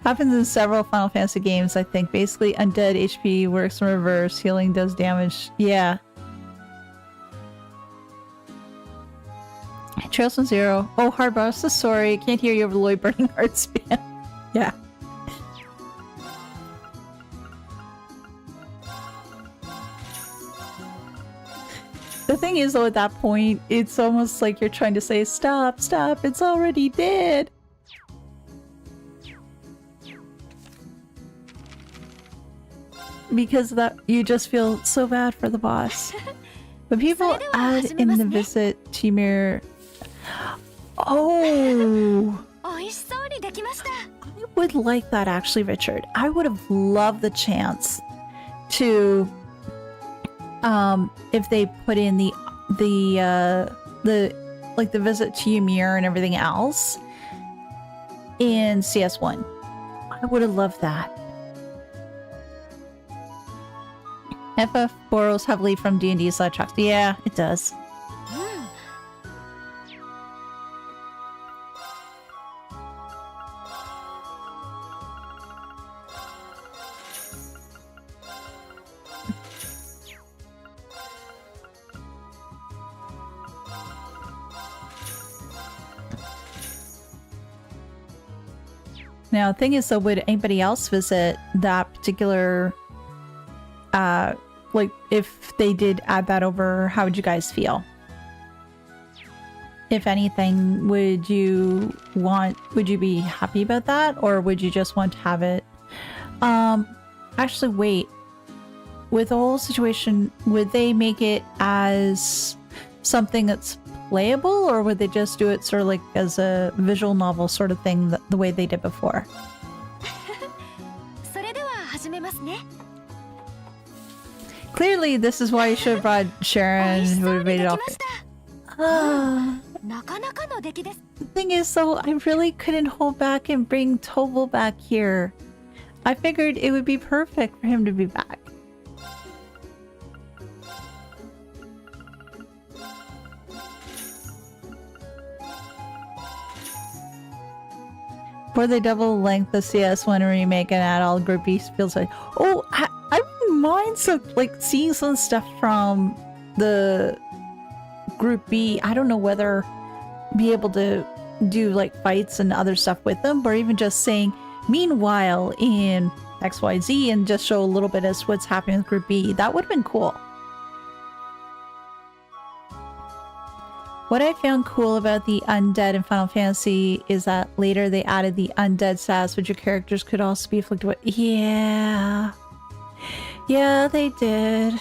Happens in several Final Fantasy games, I think. Basically, undead HP works in reverse, healing does damage. Yeah. Trails from Zero. Oh, Hardbar, I'm so sorry. Can't hear you over the Lloyd Burning Heart spam. Yeah. The thing is, though, at that point, it's almost like you're trying to say, stop, stop, it's already dead. Because that you just feel so bad for the boss. But people add in the visit to Ymir. Oh! I would like that, actually, Richard. I would have loved the chance to if they put in the like the visit to Ymir and everything else in CS1. I would have loved that. FF borrows heavily from D&D sidetracks. Yeah, it does. Now, the thing is, though, would anybody else visit that particular, like, if they did add that over, how would you guys feel? If anything, would you be happy about that? Or would you just want to have it? Actually, wait. With the whole situation, would they make it as something that's playable, or would they just do it sort of like as a visual novel sort of thing, the way they did before? Clearly, this is why you should have brought Sharon, who would have made it all. The thing is, though, I really couldn't hold back and bring Tobal back here. I figured it would be perfect for him to be back. Before they double length the CS1 remake and add all Group B feels like, oh, I wouldn't mind seeing some stuff from the Group B. I don't know whether be able to do like fights and other stuff with them, or even just saying, meanwhile in XYZ, and just show a little bit as what's happening with Group B. That would have been cool. What I found cool about the undead in Final Fantasy is that later they added the undead status, which your characters could also be afflicted with. Yeah, they did.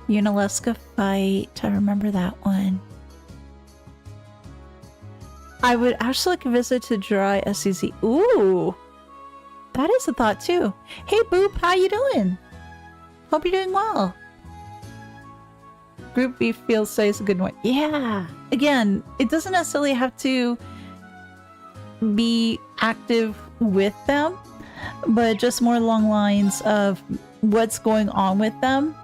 Unaleska fight. I remember that one. I would actually like a visit to Dry SCC. Ooh, that is a thought too. Hey Boop, how you doing? Hope you're doing well. Group B feels safe is a good one. Yeah. Again, it doesn't necessarily have to be active with them, but just more along lines of what's going on with them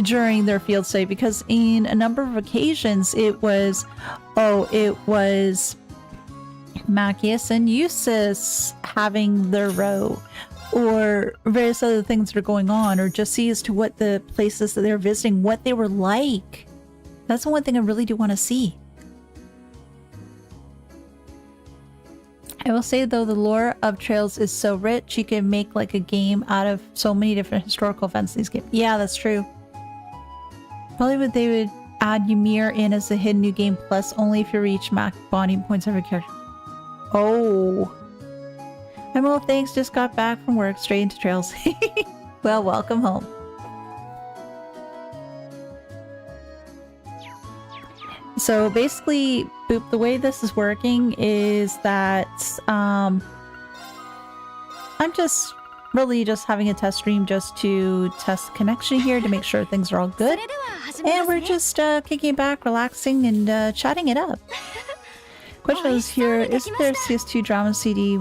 during their field stay, because in a number of occasions it was Macias and Eustace having their row, or various other things that are going on, or just see as to what the places that they're visiting, what they were like. That's the one thing I really do want to see. I will say though, the lore of Trails is so rich, you can make like a game out of so many different historical events in these games. Yeah, that's true. Probably they would add Ymir in as a hidden new game plus only if you reach max bonding points every character. Oh. I'm well, thanks. Just got back from work, straight into Trails. Well, welcome home. So basically, Boop, the way this is working is that I'm just really just having a test stream just to test the connection here to make sure things are all good. And we're just kicking back, relaxing, and chatting it up. Question is here, is there CS2 drama CD?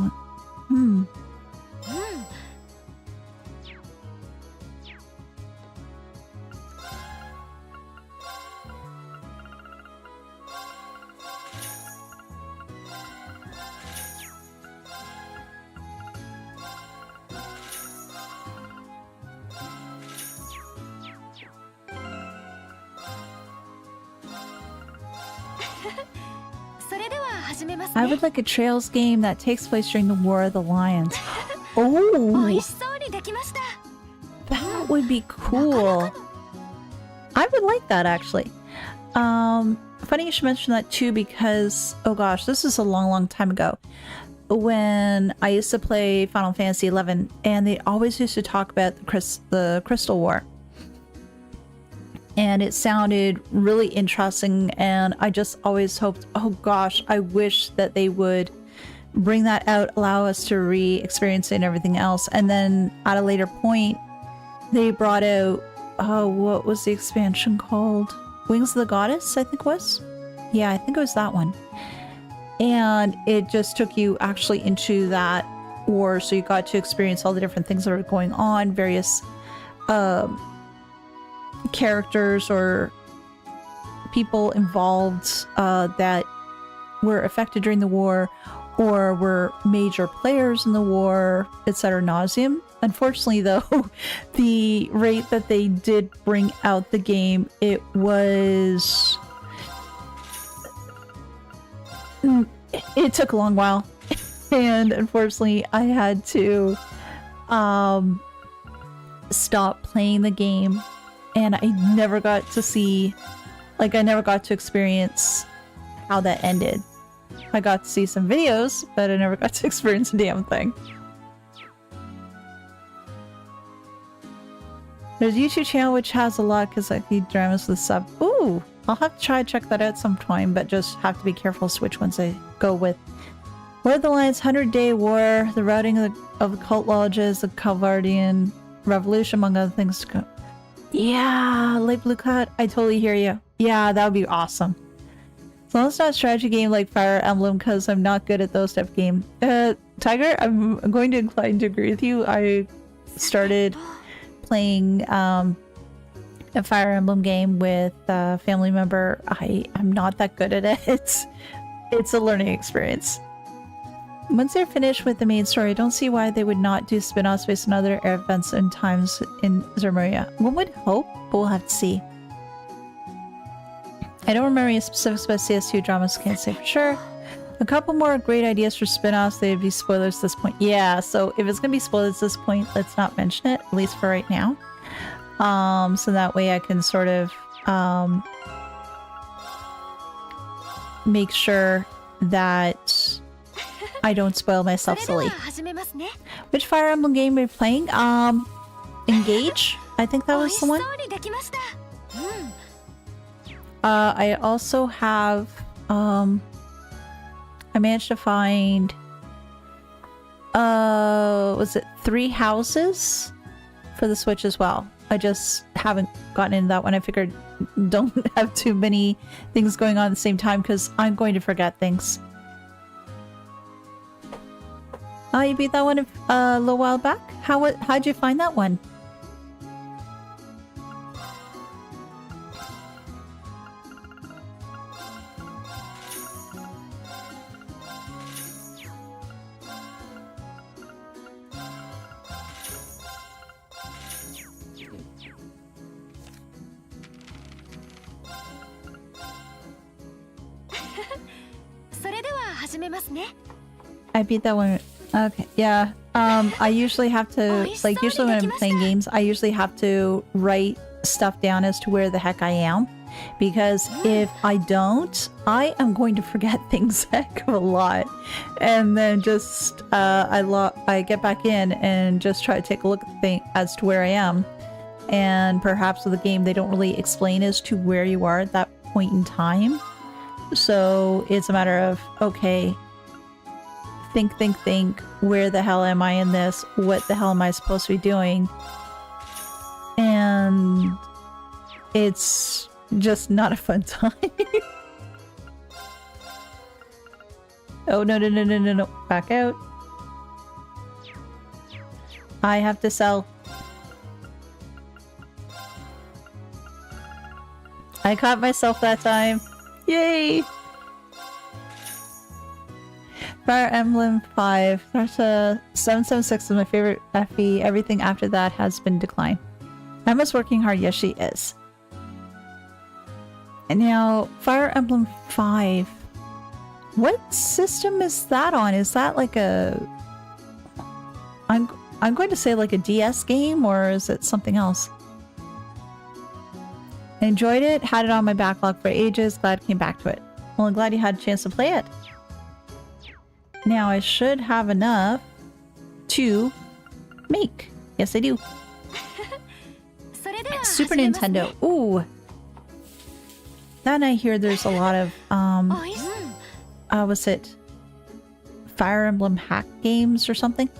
I would like a Trails game that takes place during the War of the Lions. Oh, that would be cool. I would like that, actually. Funny you should mention that too, because oh gosh, this is a long time ago when I used to play Final Fantasy 11, and they always used to talk about the Crystal War. And it sounded really interesting, and I just always hoped, oh gosh, I wish that they would bring that out, allow us to re-experience it and everything else. And then at a later point, they brought out, oh, what was the expansion called? Wings of the Goddess, I think it was? Yeah, I think it was that one. And it just took you actually into that war, so you got to experience all the different things that are going on, various characters or people involved that were affected during the war or were major players in the war, etc. nauseum. Unfortunately though, the rate that they did bring out the game, it took a long while. And unfortunately, I had to stop playing the game, and I never got to see, like, I never got to experience how that ended. I got to see some videos, but I never got to experience a damn thing. There's a YouTube channel which has a lot because I feed dramas with sub. Ooh, I'll have to try to check that out sometime, but just have to be careful as to which ones I go with. War of the Lions, 100-Day War, the routing of the cult lodges, the Calvardian Revolution, among other things to go. Yeah, Lake Blue Cloud, I totally hear you. Yeah, that would be awesome. As long as it's not a strategy game like Fire Emblem, because I'm not good at those type of game. Tiger, I'm going to incline to agree with you. I started playing a Fire Emblem game with a family member. I'm not that good at it. It's a learning experience. Once they're finished with the main story, I don't see why they would not do spin-offs based on other events and times in Zermaria. One would hope, but we'll have to see. I don't remember any specifics about CS2 dramas, can't say for sure. A couple more great ideas for spin-offs, they'd be spoilers at this point. Yeah, so if it's gonna be spoilers at this point, let's not mention it, at least for right now. So that way I can sort of make sure that I don't spoil myself silly. Which Fire Emblem game are you playing? Engage? I think that was the one. I also have, I managed to find, was it 3 houses for the Switch as well. I just haven't gotten into that one. I figured don't have too many things going on at the same time because I'm going to forget things. Oh, you beat that one a little while back? How'd you find that one? I beat that one. Okay, yeah. I usually have to, like, usually when I'm playing games, I usually have to write stuff down as to where the heck I am. Because if I don't, I am going to forget things a heck of a lot. And then just, I get back in and just try to take a look at the thing as to where I am. And perhaps with the game, they don't really explain as to where you are at that point in time. So it's a matter of, okay, think, where the hell am I in this? What the hell am I supposed to be doing? And it's just not a fun time. Oh, no. Back out. I have to sell. I caught myself that time. Yay! Fire Emblem 5. That's a 776 is my favorite FE. Everything after that has been declined. Emma's working hard. Yes, she is. And now, Fire Emblem 5. What system is that on? Is that like a... I'm going to say like a DS game, or is it something else? I enjoyed it. Had it on my backlog for ages. Glad I came back to it. Well, I'm glad you had a chance to play it. Now, I should have enough to make. Yes, I do. Super Nintendo. Ooh. Then I hear there's a lot of, was it Fire Emblem hack games or something?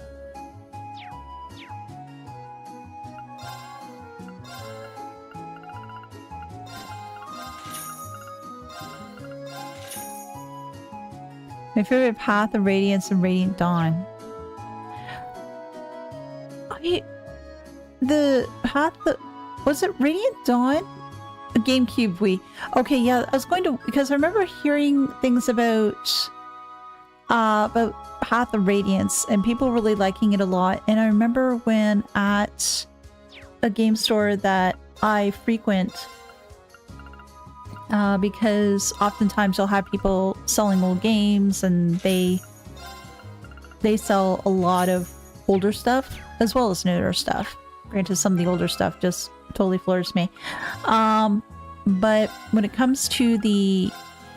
My favorite Path of Radiance and Radiant Dawn. The Path of... Was it Radiant Dawn? GameCube Wii. Okay, yeah, I was going to... Because I remember hearing things about Path of Radiance and people really liking it a lot. And I remember when at a game store that I frequent... because oftentimes you'll have people selling old games and they they sell a lot of older stuff as well as newer stuff. Granted, some of the older stuff just totally floors me. But when it comes to the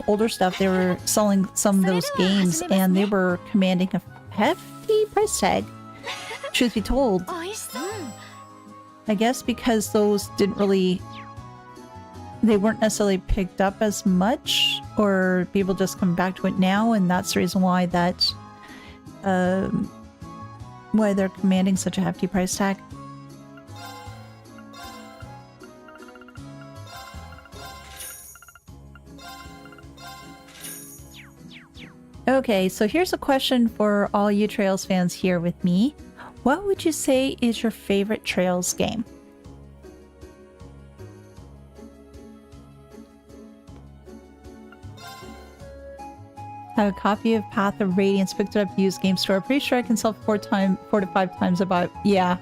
older stuff, they were selling some of those games and they were commanding a hefty price tag. Truth be told, I guess because those didn't really, they weren't necessarily picked up as much, or people just come back to it now, and that's the reason why that why they're commanding such a hefty price tag. Okay, so here's a question for all you Trails fans here with me. What would you say is your favorite Trails game? I have a copy of Path of Radiance, picked it up used game store. Pretty sure I can sell 4 to 5 times about, yeah.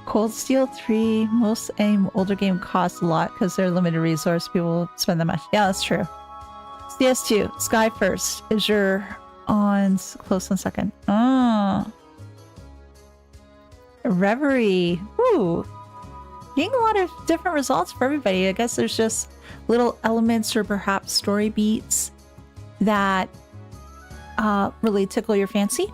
Cold Steel 3, most older game costs a lot because they're limited resource. People spend that much. Yeah, that's true. CS2, Sky First is your on close on second. Oh. Reverie. Ooh. Getting a lot of different results for everybody. I guess there's just little elements or perhaps story beats that really tickle your fancy.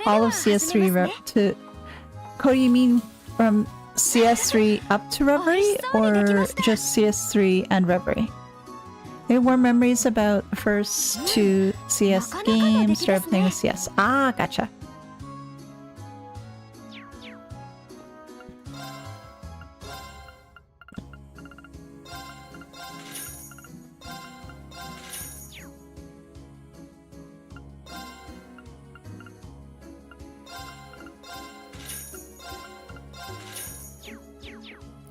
All of CS3 to... Cody, you mean from CS3 up to Reverie, or just CS3 and Reverie? Any warm memories about the first 2 CS games, started playing with CS. Ah, gotcha.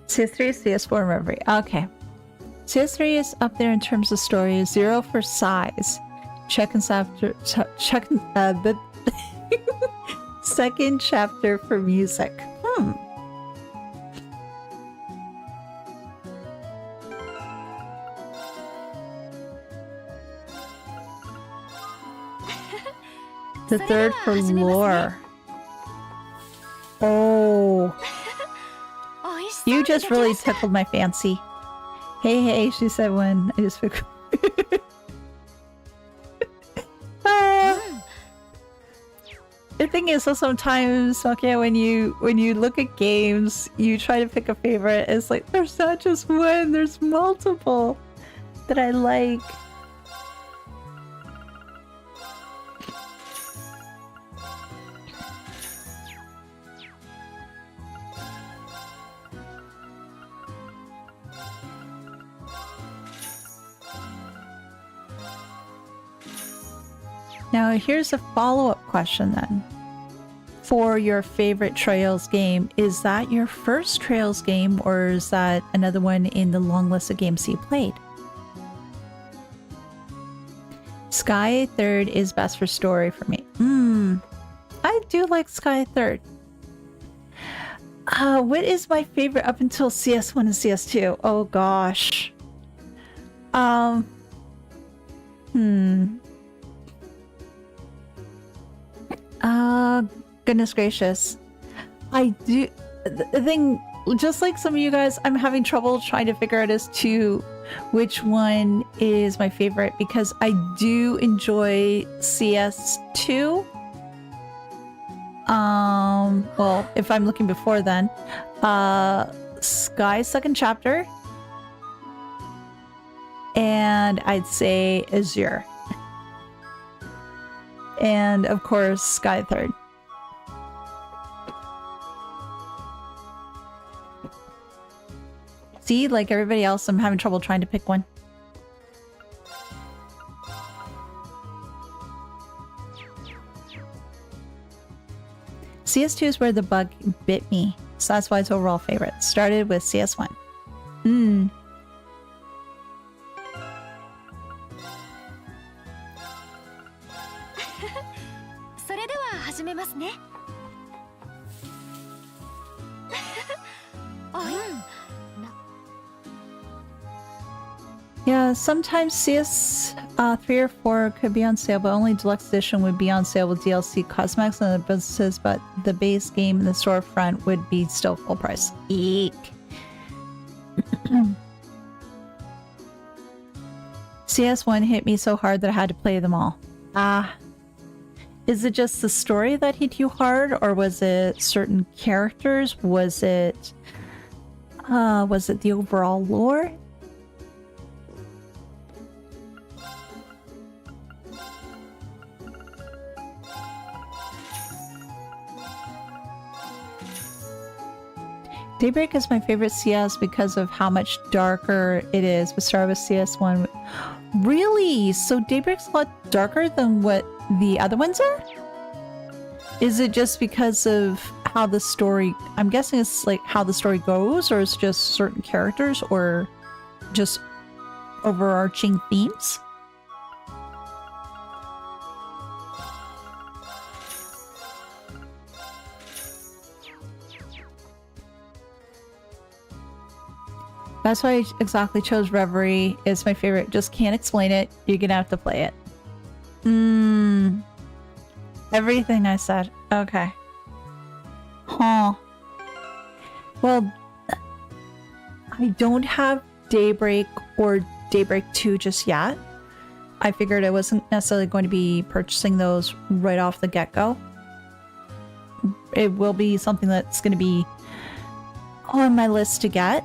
CS3, CS4, and Reverie. Okay. CS3 is up there in terms of story. 0 for size. Second chapter for music. The 3rd for lore. Oh. You just really tickled my fancy. Hey, she said when I just The thing is, so sometimes, okay, when you look at games, you try to pick a favorite. It's like there's not just one, there's multiple that I like. Now here's a follow-up question then. For your favorite Trails game, is that your first Trails game, or is that another one in the long list of games you played? Sky 3rd is best for story for me. I do like Sky 3rd. What is my favorite up until CS1 and CS2? Oh gosh. Goodness gracious. I do... The thing, just like some of you guys, I'm having trouble trying to figure out as to which one is my favorite, because I do enjoy CS2. Well, if I'm looking before then, Sky 2nd chapter, and I'd say Azure. And of course, Sky 3rd. See, like everybody else, I'm having trouble trying to pick one. CS2 is where the bug bit me, so that's why it's overall favorite. Started with CS1. Hmm. それでは始めますね。Yeah, sometimes CS 3 or 4 could be on sale, but only deluxe edition would be on sale with DLC, cosmetics, and other businesses, but the base game in the storefront would be still full price. Eek. CS1 hit me so hard that I had to play them all. Is it just the story that hit you hard, or was it certain characters? Was it the overall lore? Daybreak is my favorite CS because of how much darker it is. We started with CS1. Really? So Daybreak's a lot darker than what the other ones are? Is it just because of how the story... I'm guessing it's like how the story goes, or it's just certain characters, or just overarching themes? That's why I exactly chose Reverie. It's my favorite. Just can't explain it. You're gonna have to play it. Everything I said. Okay. Huh. Well, I don't have Daybreak or Daybreak 2 just yet. I figured I wasn't necessarily going to be purchasing those right off the get-go. It will be something that's going to be on my list to get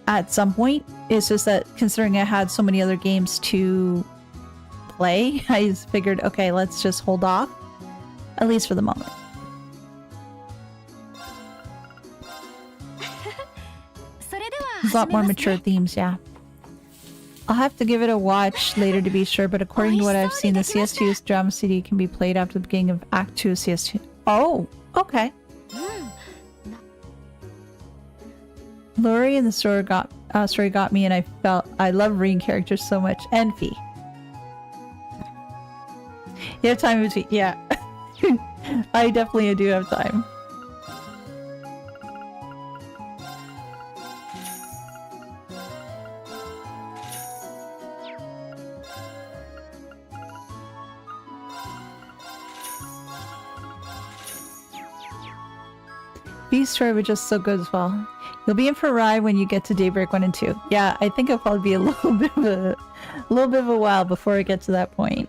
at some point. It's just that considering I had so many other games to play, I just figured, okay, let's just hold off, at least for the moment. There's a lot more mature themes, yeah. I'll have to give it a watch later to be sure, but according to what I've seen, the CS2's drama CD can be played after the beginning of Act 2 of CS2. Oh, okay. Lori in the story got me, and I love reading characters so much. Envy. You have time between, yeah. I definitely do have time. B's story was just so good as well. You'll be in for a ride when you get to Daybreak 1 and 2. Yeah, I think it'll probably be a little bit of a while before I get to that point.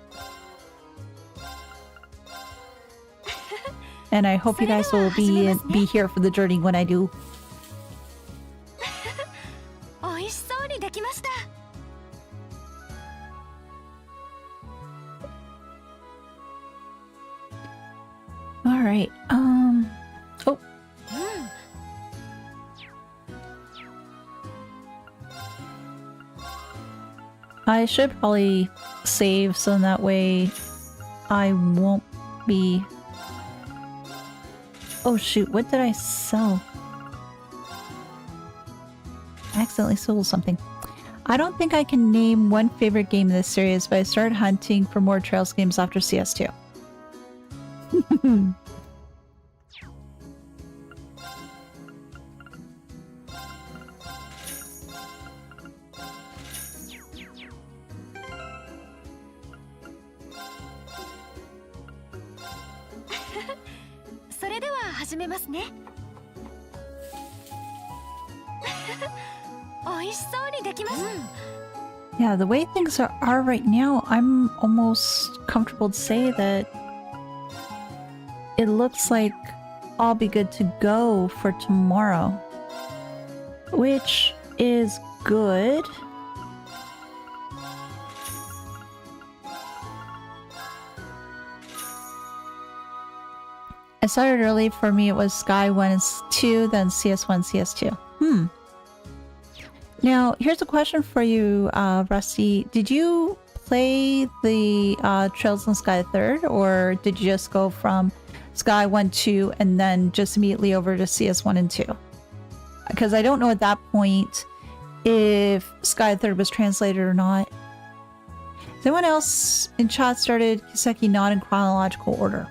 And I hope you guys will be here for the journey when I do. All right. Oh. I should probably save so that way I won't be... Oh shoot, what did I sell? I accidentally sold something. I don't think I can name one favorite game in this series, but I started hunting for more Trails games after CS2. Yeah, the way things are right now, I'm almost comfortable to say that it looks like I'll be good to go for tomorrow, which is good. I started early. For me, it was Sky 1 and 2, then CS1, CS2. Now, here's a question for you, Rusty. Did you play the Trails in Sky 3rd, or did you just go from Sky 1, 2, and then just immediately over to CS 1 and 2. Because I don't know at that point if Sky 3rd was translated or not. Has anyone else in chat started Kiseki not in chronological order?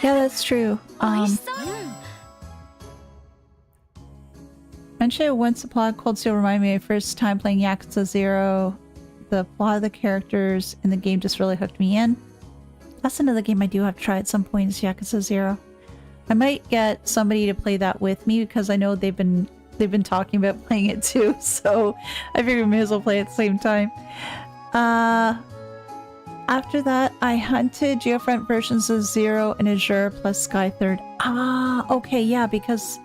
Yeah, that's true. Mentioned once the plot of Cold Steel reminded me of first time playing Yakuza 0. The plot of the characters in the game just really hooked me in. That's another game I do have to try at some point is Yakuza 0. I might get somebody to play that with me because I know they've been talking about playing it too, so I figured we may as well play at the same time. After that, I hunted Geofront versions of 0 and Azure plus Sky 3rd. Okay, yeah, because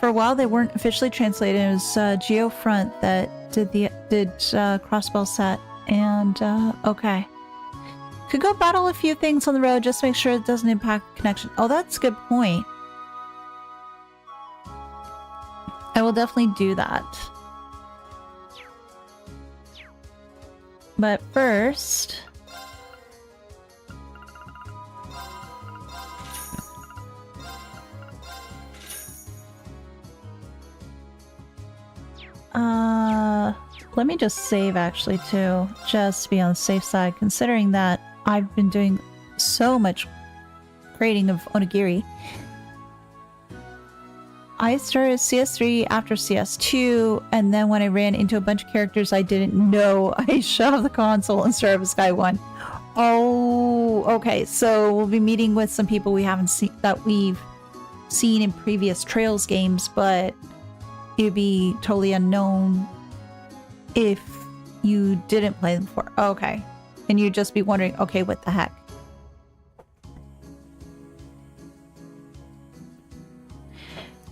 for a while they weren't officially translated. It was Geofront that did Crossbell set, and okay. Could go battle a few things on the road just to make sure it doesn't impact the connection. Oh, that's a good point. I will definitely do that. But first... let me just save actually too, just to be on the safe side, considering that I've been doing so much grading of Onigiri. I started CS3 after CS2, and then when I ran into a bunch of characters I didn't know, I shut off the console and started with Sky 1. Oh, okay, so we'll be meeting with some people we haven't seen, that we've seen in previous Trails games, but it would be totally unknown if you didn't play them before. Okay. And you'd just be wondering, okay, what the heck?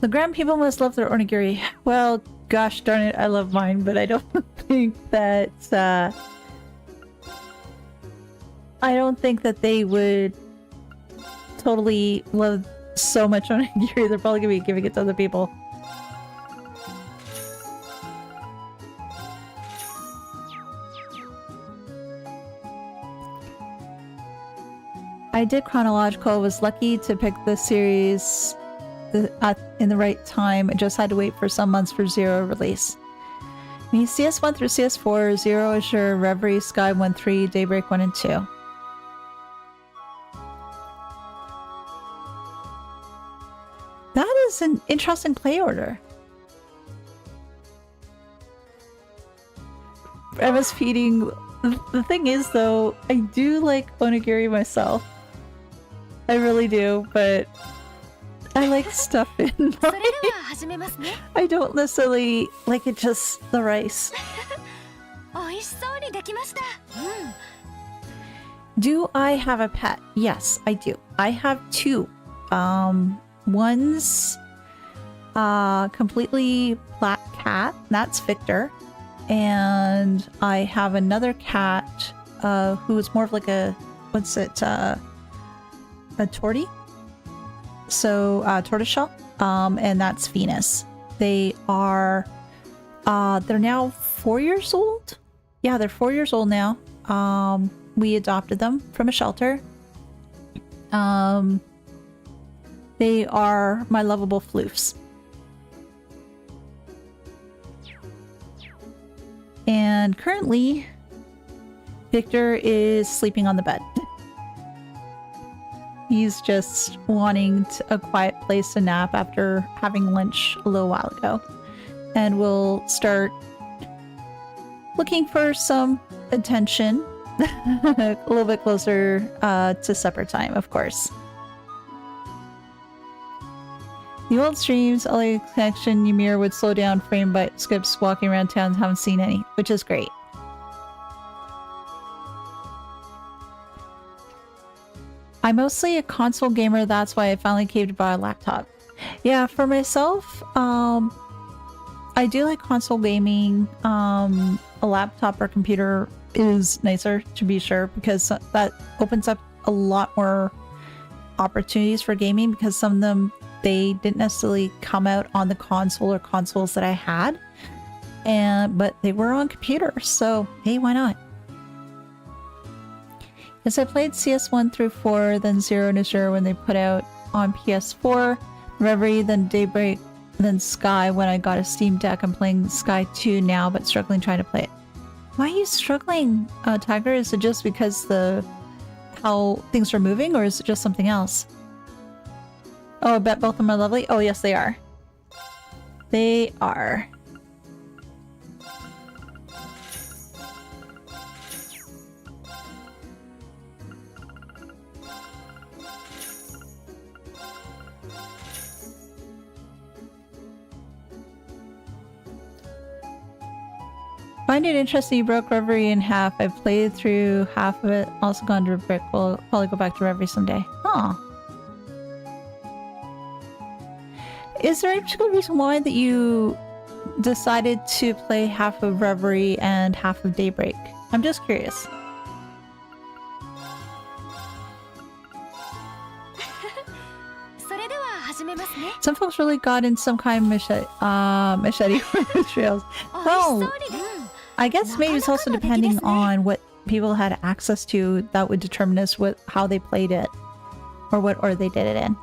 The grand people must love their onigiri. Well, gosh darn it, I love mine, but I don't think that they would totally love so much onigiri. They're probably gonna be giving it to other people. I did chronological, was lucky to pick the series in the right time. I just had to wait for some months for 0 release. I mean, CS1 through CS4, 0, Azure, Reverie, Sky 1, 3, Daybreak 1 and 2. That is an interesting play order. I was feeding... The thing is though, I do like onigiri myself. I really do, but I like stuff in mine. I don't necessarily like it just the rice. Do I have a pet? Yes, I do. I have 2. One's completely black cat. That's Victor. And I have another cat who is more of like a... What's it? A tortie, so tortoiseshell, and that's Venus. They are they're now 4 years old. Yeah, they're 4 years old now. We adopted them from a shelter. They are my lovable floofs, and currently Victor is sleeping on the bed. He's just wanting a quiet place to nap after having lunch a little while ago. And we'll start looking for some attention a little bit closer to supper time, of course. The old streams, LA connection, Ymir would slow down frame by skips walking around town, haven't seen any, which is great. I'm mostly a console gamer, that's why I finally caved to buy a laptop. Yeah, for myself, I do like console gaming. A laptop or computer is nicer, to be sure, because that opens up a lot more opportunities for gaming, because some of them, they didn't necessarily come out on the console or consoles that I had, but they were on computers, so hey, why not? Yes, I played CS1 through 4, then 0 and Azure when they put out on PS4, Reverie, then Daybreak, then Sky when I got a Steam Deck. I'm playing Sky 2 now, but struggling trying to play it. Why are you struggling, Tiger? Is it just because how things are moving, or is it just something else? Oh, I bet both of them are lovely. Oh, yes, they are. They are. Find it interesting you broke Reverie in half. I've played through half of it, also gone to Brick. We'll probably go back to Reverie someday. Huh. Is there a particular reason why that you decided to play half of Reverie and half of Daybreak? I'm just curious. Some folks really got in some kind of machete trails. Oh, I guess maybe it's also depending on what people had access to that would determine as how they played it, or what order they did it in.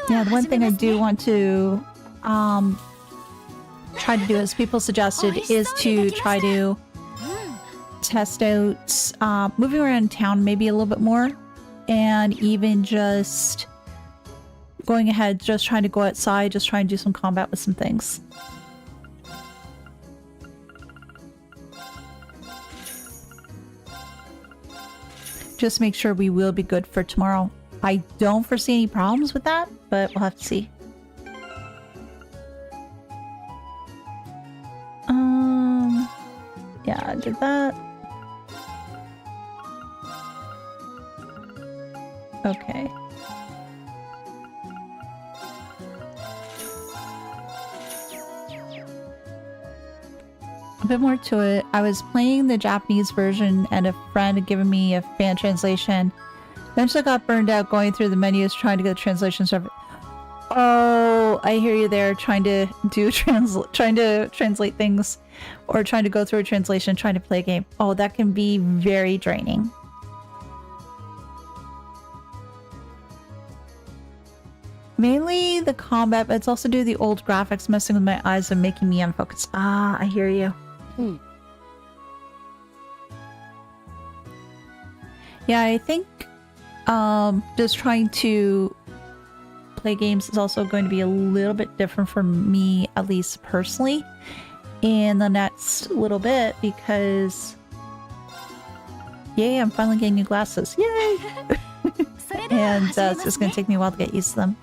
Yeah, the one thing I do want to try to do, as people suggested, is to try to test out moving around town maybe a little bit more, and even just going ahead, just trying to go outside, just trying to do some combat with some things. Just make sure we will be good for tomorrow. I don't foresee any problems with that, but we'll have to see. Yeah, I did that. Okay. A bit more to it. I was playing the Japanese version and a friend had given me a fan translation. Eventually got burned out going through the menus trying to get the translations. Oh, I hear you there, trying to translate things, or trying to go through a translation, trying to play a game. Oh, that can be very draining. Mainly the combat, but it's also due to the old graphics messing with my eyes and making me unfocused. Ah, I hear you. Yeah, I think just trying to play games is also going to be a little bit different for me, at least personally, in the next little bit, because yay, I'm finally getting new glasses. Yay! And it's just going to take me a while to get used to them.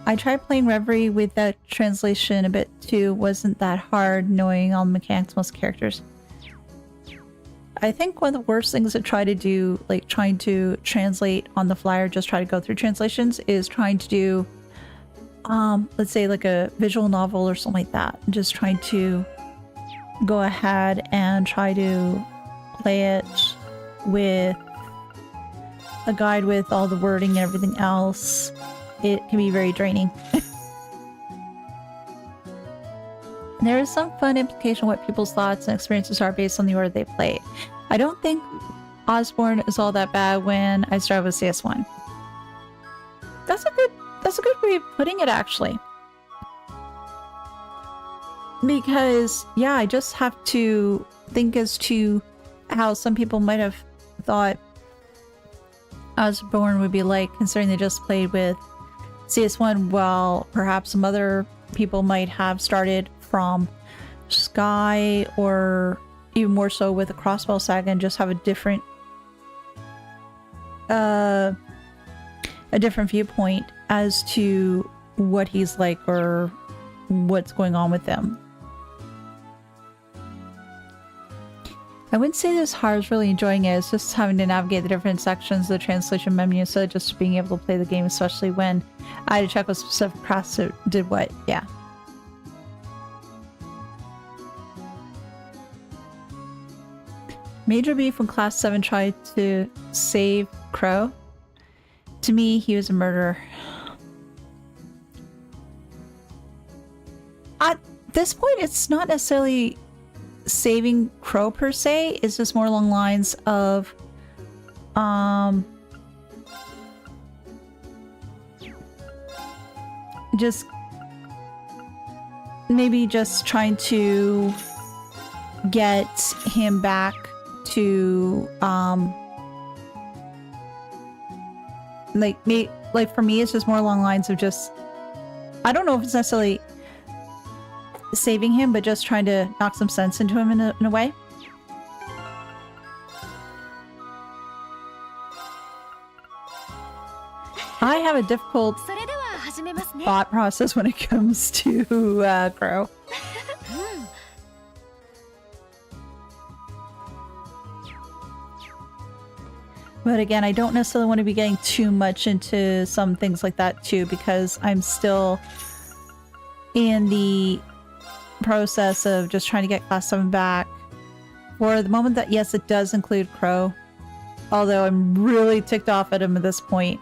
I tried playing Reverie with that translation a bit too. Wasn't that hard knowing all the mechanics, most characters. I think one of the worst things to try to do, like trying to translate on the fly or just try to go through translations, is trying to do, let's say like a visual novel or something like that. Just trying to go ahead and try to play it with a guide with all the wording and everything else. It can be very draining. There is some fun implication what people's thoughts and experiences are based on the order they play. I don't think Osborne is all that bad when I started with CS1. That's a good way of putting it, actually. Because yeah, I just have to think as to how some people might have thought Osborne would be like, considering they just played with CS1, while perhaps some other people might have started from Sky, or even more so with a Crossbow Saga, and just have a different viewpoint as to what he's like or what's going on with him. I wouldn't say this hard. I was really enjoying it. It's just having to navigate the different sections of the translation menu instead of just being able to play the game, especially when I had to check what specific crafts did what. Yeah. Major B from Class 7 tried to save Crow. To me, he was a murderer. At this point, it's not necessarily saving Crow per se. It's just more along lines of just maybe just trying to get him back to like for me, it's just more along lines of just, I don't know if it's necessarily saving him, but just trying to knock some sense into him in a way. I have a difficult thought process when it comes to Crow. But again, I don't necessarily want to be getting too much into some things like that too, because I'm still in the process of just trying to get Class 7 back. For the moment that, yes, it does include Crow. Although I'm really ticked off at him at this point.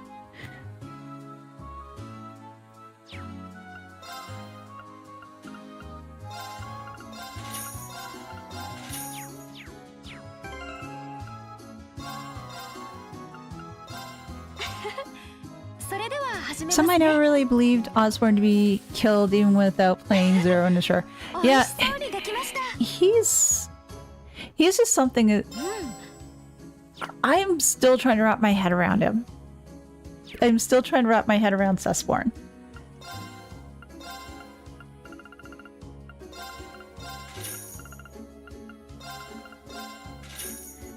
Some I never really believed Osborne to be killed even without playing Zero and Sure. Yeah, he's just something that I'm still trying to wrap my head around him. I'm still trying to wrap my head around Cessborn.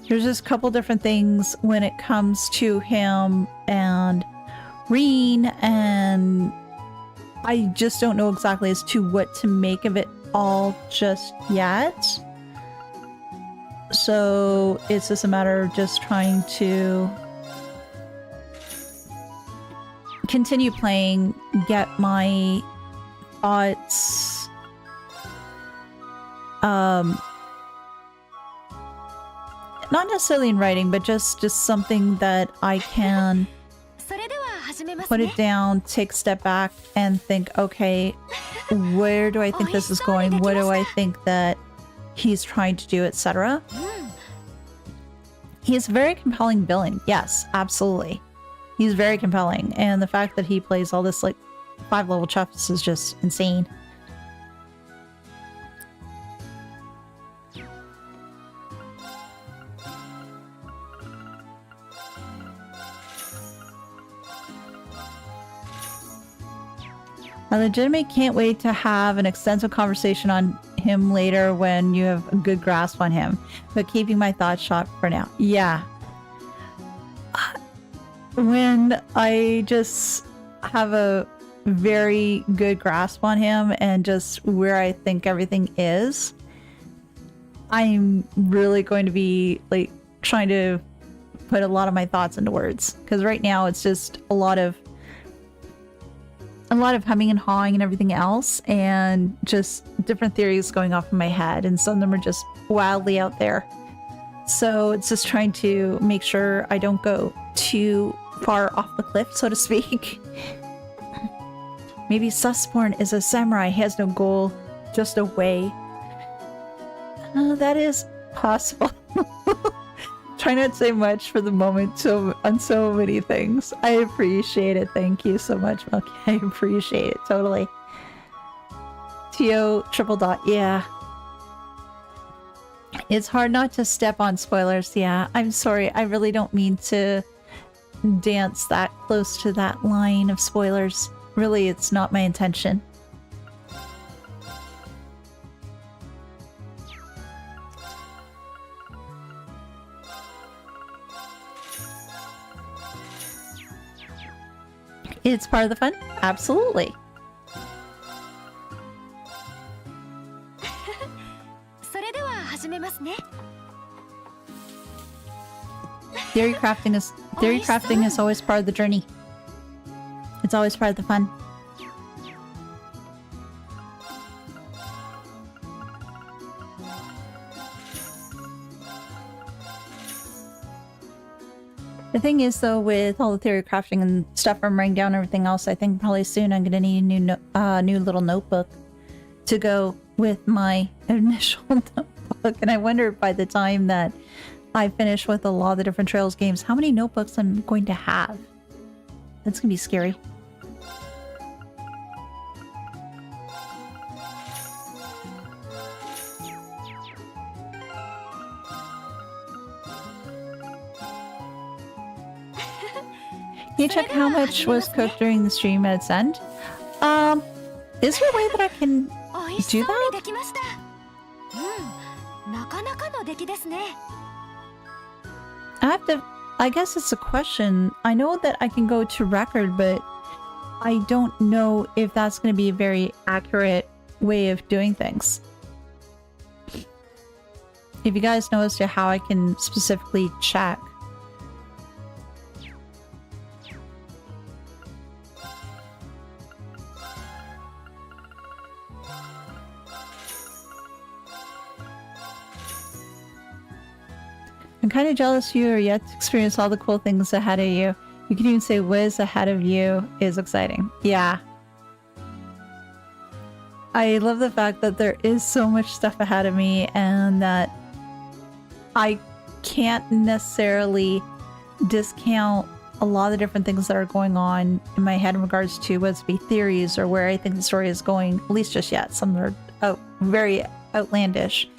There's just a couple different things when it comes to him and Reen, and I just don't know exactly as to what to make of it all just yet. So it's just a matter of just trying to continue playing, get my thoughts not necessarily in writing, but just something that I can put it down, take a step back, and think, okay, where do I think this is going? What do I think that he's trying to do, etc. He's a very compelling villain. Yes, absolutely. He's very compelling. And the fact that he plays all this, like, 5-level chuffs is just insane. I legitimately can't wait to have an extensive conversation on him later when you have a good grasp on him, but keeping my thoughts short for now. Yeah. When I just have a very good grasp on him and just where I think everything is, I'm really going to be like trying to put a lot of my thoughts into words, because right now it's just a lot of humming and hawing and everything else, and just different theories going off in my head, and some of them are just wildly out there. So it's just trying to make sure I don't go too far off the cliff, so to speak. Maybe Susborn is a samurai. He has no goal, just a way. That is possible. Try not to say much for the moment on so many things. I appreciate it. Thank you so much, Milky. I appreciate it totally. TO triple dot. Yeah. It's hard not to step on spoilers. Yeah, I'm sorry. I really don't mean to dance that close to that line of spoilers. Really, it's not my intention. It's part of the fun? Absolutely. それでは始めますね。 Theory crafting is always part of the journey. It's always part of the fun. The thing is, though, with all the theory crafting and stuff I'm writing down and everything else, I think probably soon I'm gonna need a new little notebook to go with my initial notebook. And I wonder by the time that I finish with a lot of the different Trails games, how many notebooks I'm going to have. That's gonna be scary. Can you check how much was cooked during the stream at its end? Is there a way that I can do that? できました。なかなかの出来ですね。 I guess it's a question. I know that I can go to record, but I don't know if that's going to be a very accurate way of doing things. If you guys know as to how I can specifically check. I'm kind of jealous you are yet to experience all the cool things ahead of you. You can even say Wiz ahead of you is exciting. Yeah. I love the fact that there is so much stuff ahead of me and that I can't necessarily discount a lot of the different things that are going on in my head in regards to what's be theories or where I think the story is going, at least just yet. Some are very outlandish.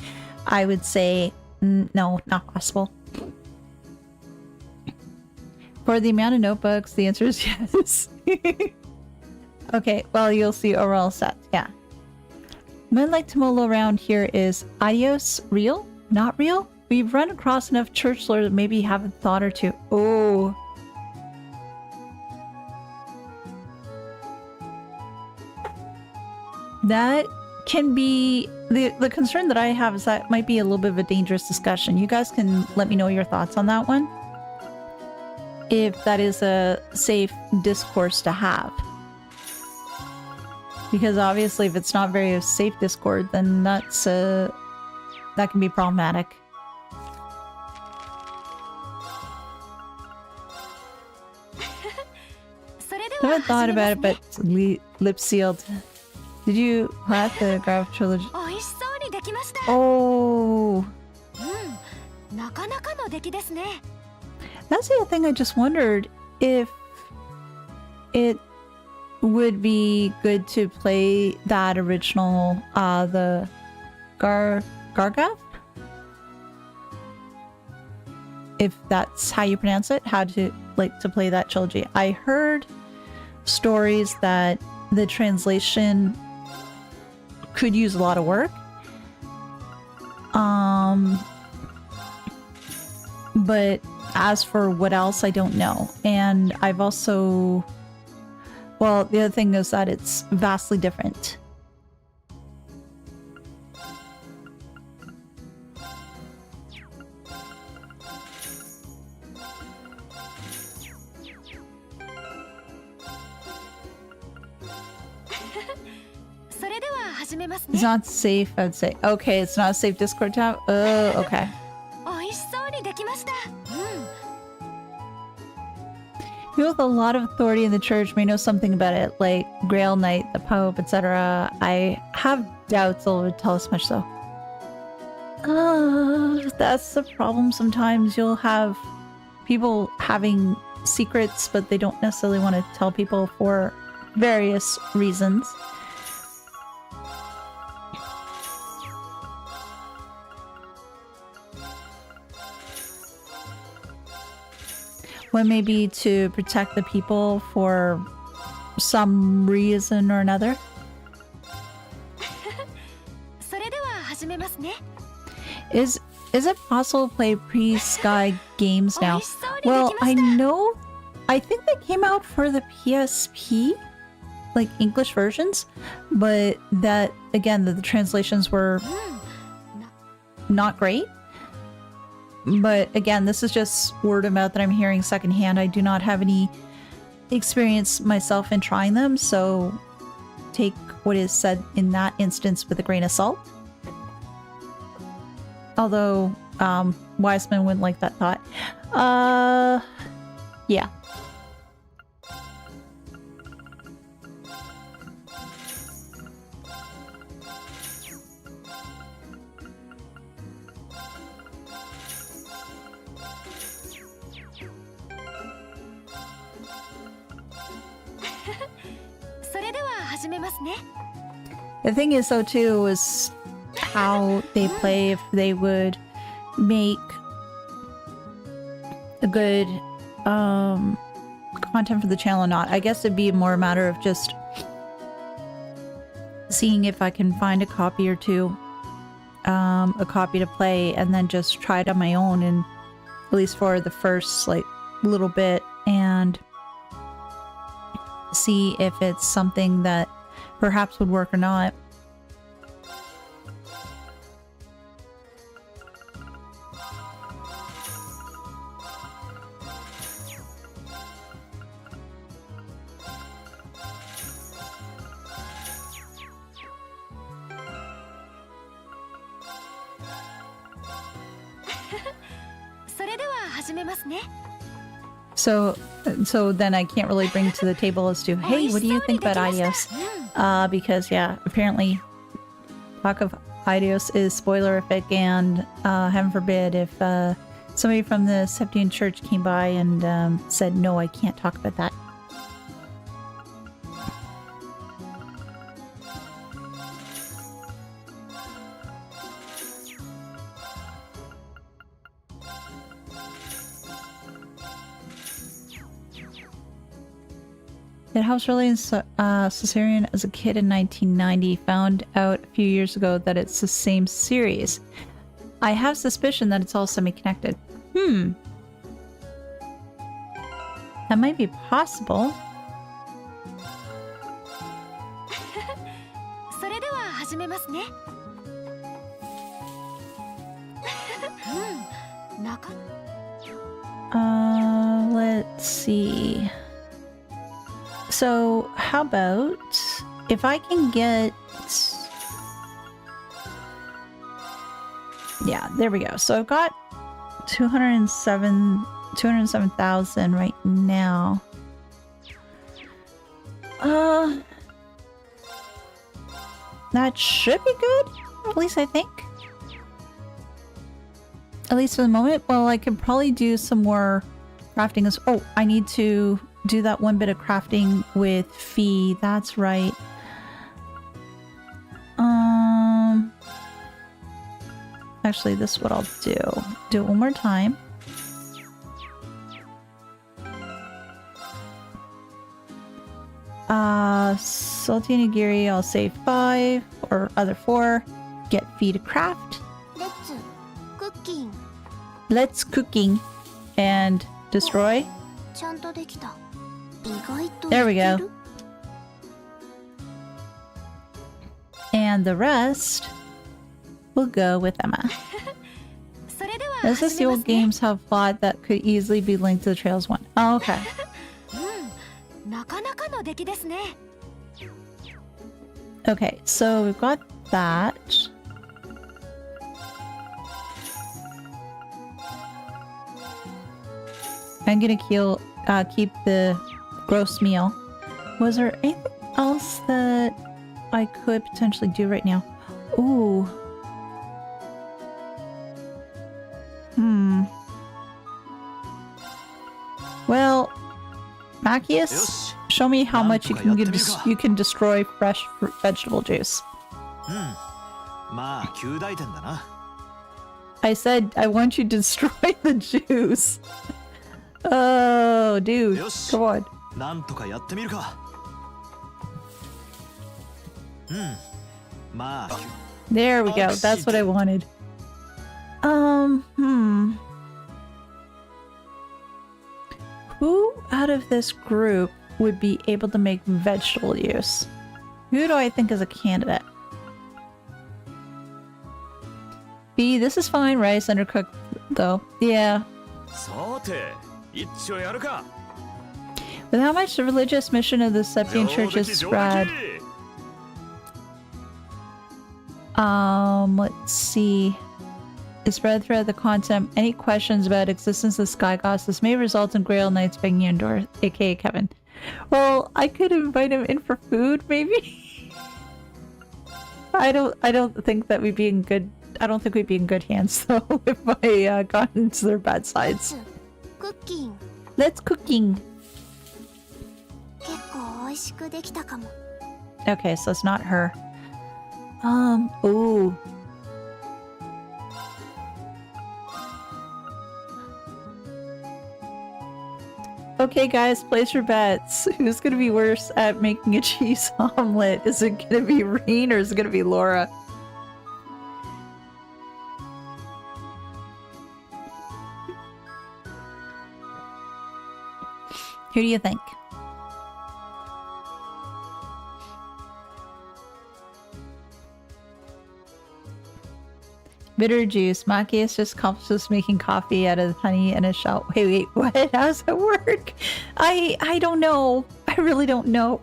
I would say no, not possible. For the amount of notebooks, the answer is yes. Okay, well, you'll see overall set. Yeah. Moonlight Tomolo around here is adios, real? Not real? We've run across enough church lore that maybe you have a thought or two. Oh. That can be... The concern that I have is that might be a little bit of a dangerous discussion. You guys can let me know your thoughts on that one. If that is a safe discourse to have. Because obviously if it's not very safe discord, then that's that can be problematic. I haven't thought about it, but lip sealed. Did you have the graph trilogy? Oh. That's the other thing. I just wondered if it would be good to play that original, the Gargath? If that's how you pronounce it, how to play that trilogy. I heard stories that the translation could use a lot of work. But as for what else, I don't know. And I've also... Well, the other thing is that it's vastly different. It's not safe, I would say. Okay, it's not a safe Discord tab? Oh, okay. People with a lot of authority in the church may know something about it, like Grail Knight, the Pope, etc. I have doubts they'll tell us much, though. That's the problem sometimes. You'll have people having secrets, but they don't necessarily want to tell people for various reasons. One may be to protect the people for some reason or another. それでは始めますね。 Is it possible to play pre-Sky games now? 美味しそうにできま Well, した。 I know, I think they came out for the PSP, like English versions, but that, again, the translations were うん。 not great. But again, this is just word of mouth that I'm hearing secondhand. I do not have any experience myself in trying them, so take what is said in that instance with a grain of salt. Although, Wiseman wouldn't like that thought. Yeah. The thing is, though, too, is how they play, if they would make a good content for the channel or not. I guess it'd be more a matter of just seeing if I can find a copy or two, a copy to play, and then just try it on my own, and at least for the first like little bit, and see if it's something that perhaps would work or not. So then I can't really bring to the table as to, hey, what do you think about Idios? Because yeah, apparently talk of Idios is spoilerific, and heaven forbid if somebody from the Septian Church came by and said, no, I can't talk about that. It helps really in Caesarean as a kid in 1990. Found out a few years ago that it's the same series. I have suspicion that it's all semi-connected. That might be possible. Let's see. So, how about if I can get... Yeah, there we go. So I've got 207,000 right now. That should be good, at least I think. At least for the moment. Well, I could probably do some more crafting as... Oh, I need to do that one bit of crafting with Fee. That's right. Actually, this is what I'll do. Do it one more time. Salty nigiri, I'll say 5 or other 4. Get Fee to craft. Let's cooking and destroy. There we go. And the rest will go with Emma. This is the old games have plot that could easily be linked to the Trails one. Oh, okay. Okay, so we've got that. I'm gonna keep the gross meal. Was there anything else that I could potentially do right now? Ooh. Well, Macius, show me how much you can destroy fresh vegetable juice. I said I want you to destroy the juice. Oh, dude. Come on. なんとかやってみるか。うん。まあ。There we go. That's what I wanted. Who out of this group would be able to make vegetable use? Who do I think is a candidate? B, this is fine. Rice undercooked, though. Yeah. With how much the religious mission of the Septian Church is spread. Let's see. Is spread throughout the continent. Any questions about existence of sky gods? This may result in Grail Knights begging you indoors, aka Kevin. Well, I could invite him in for food, maybe. I don't think that we'd be in good. I don't think we'd be in good hands though if I got into their bad sides. Cooking. Let's cooking. Okay, so it's not her. Ooh. Okay, guys, place your bets. Who's gonna be worse at making a cheese omelet? Is it gonna be Reen or is it gonna be Laura? Who do you think? Bitter juice. Maki is just accomplishes making coffee out of honey and a shell. Wait, what? How does that work? I don't know. I really don't know.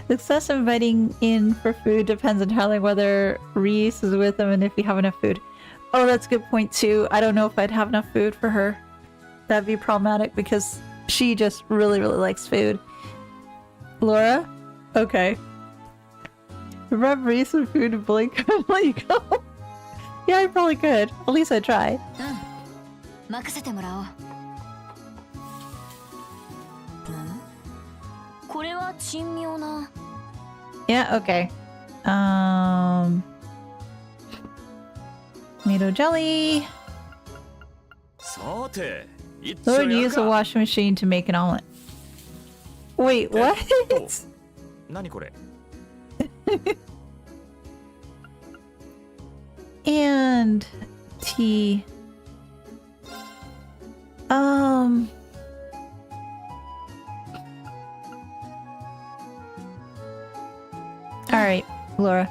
The success of inviting in for food depends entirely whether Reese is with them and if we have enough food. Oh, that's a good point too. I don't know if I'd have enough food for her. That'd be problematic because she just really, really likes food. Laura? Okay. Remember Reese with food and blink and let you go. Yeah, I probably could. At least I tried. Yeah, okay. Tomato jelly. Lord used a washing machine to make an omelet. Wait, what? And tea. Alright, Laura.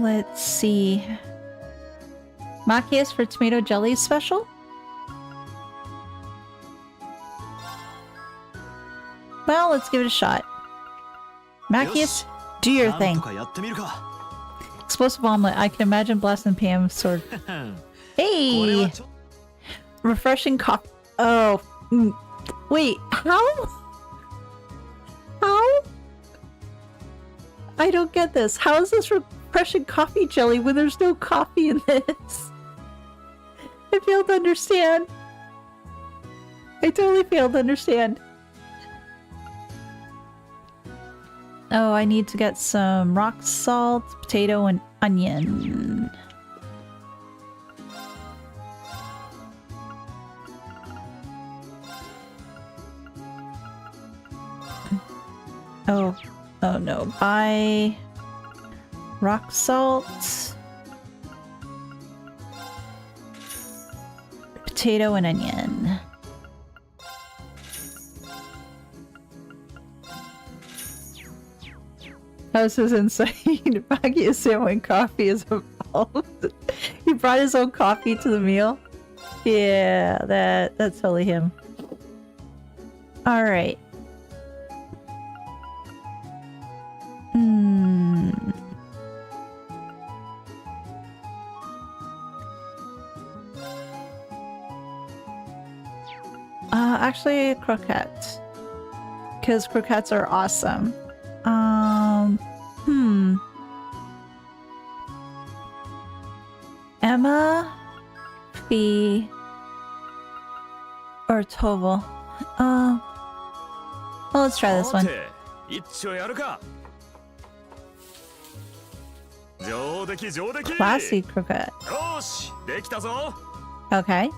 Let's see. Makias for tomato jelly special? Well, let's give it a shot. Makias, do your thing. Explosive omelet. I can imagine blasting Pam's sword. Hey! Refreshing coffee. Oh. Wait, how? How? I don't get this. How is this refreshing coffee jelly when there's no coffee in this? I failed to understand. I totally failed to understand. Oh, I need to get some rock salt, potato, and onion. Oh no. Buy rock salt, potato, and onion. This is insane. Maggie is saying when coffee is involved. He brought his own coffee to the meal. Yeah, that's totally him. Alright. Actually, croquettes. Because croquettes are awesome. Emma, Fee, or Toval. Well, let's try this one. Classy croquette. Okay.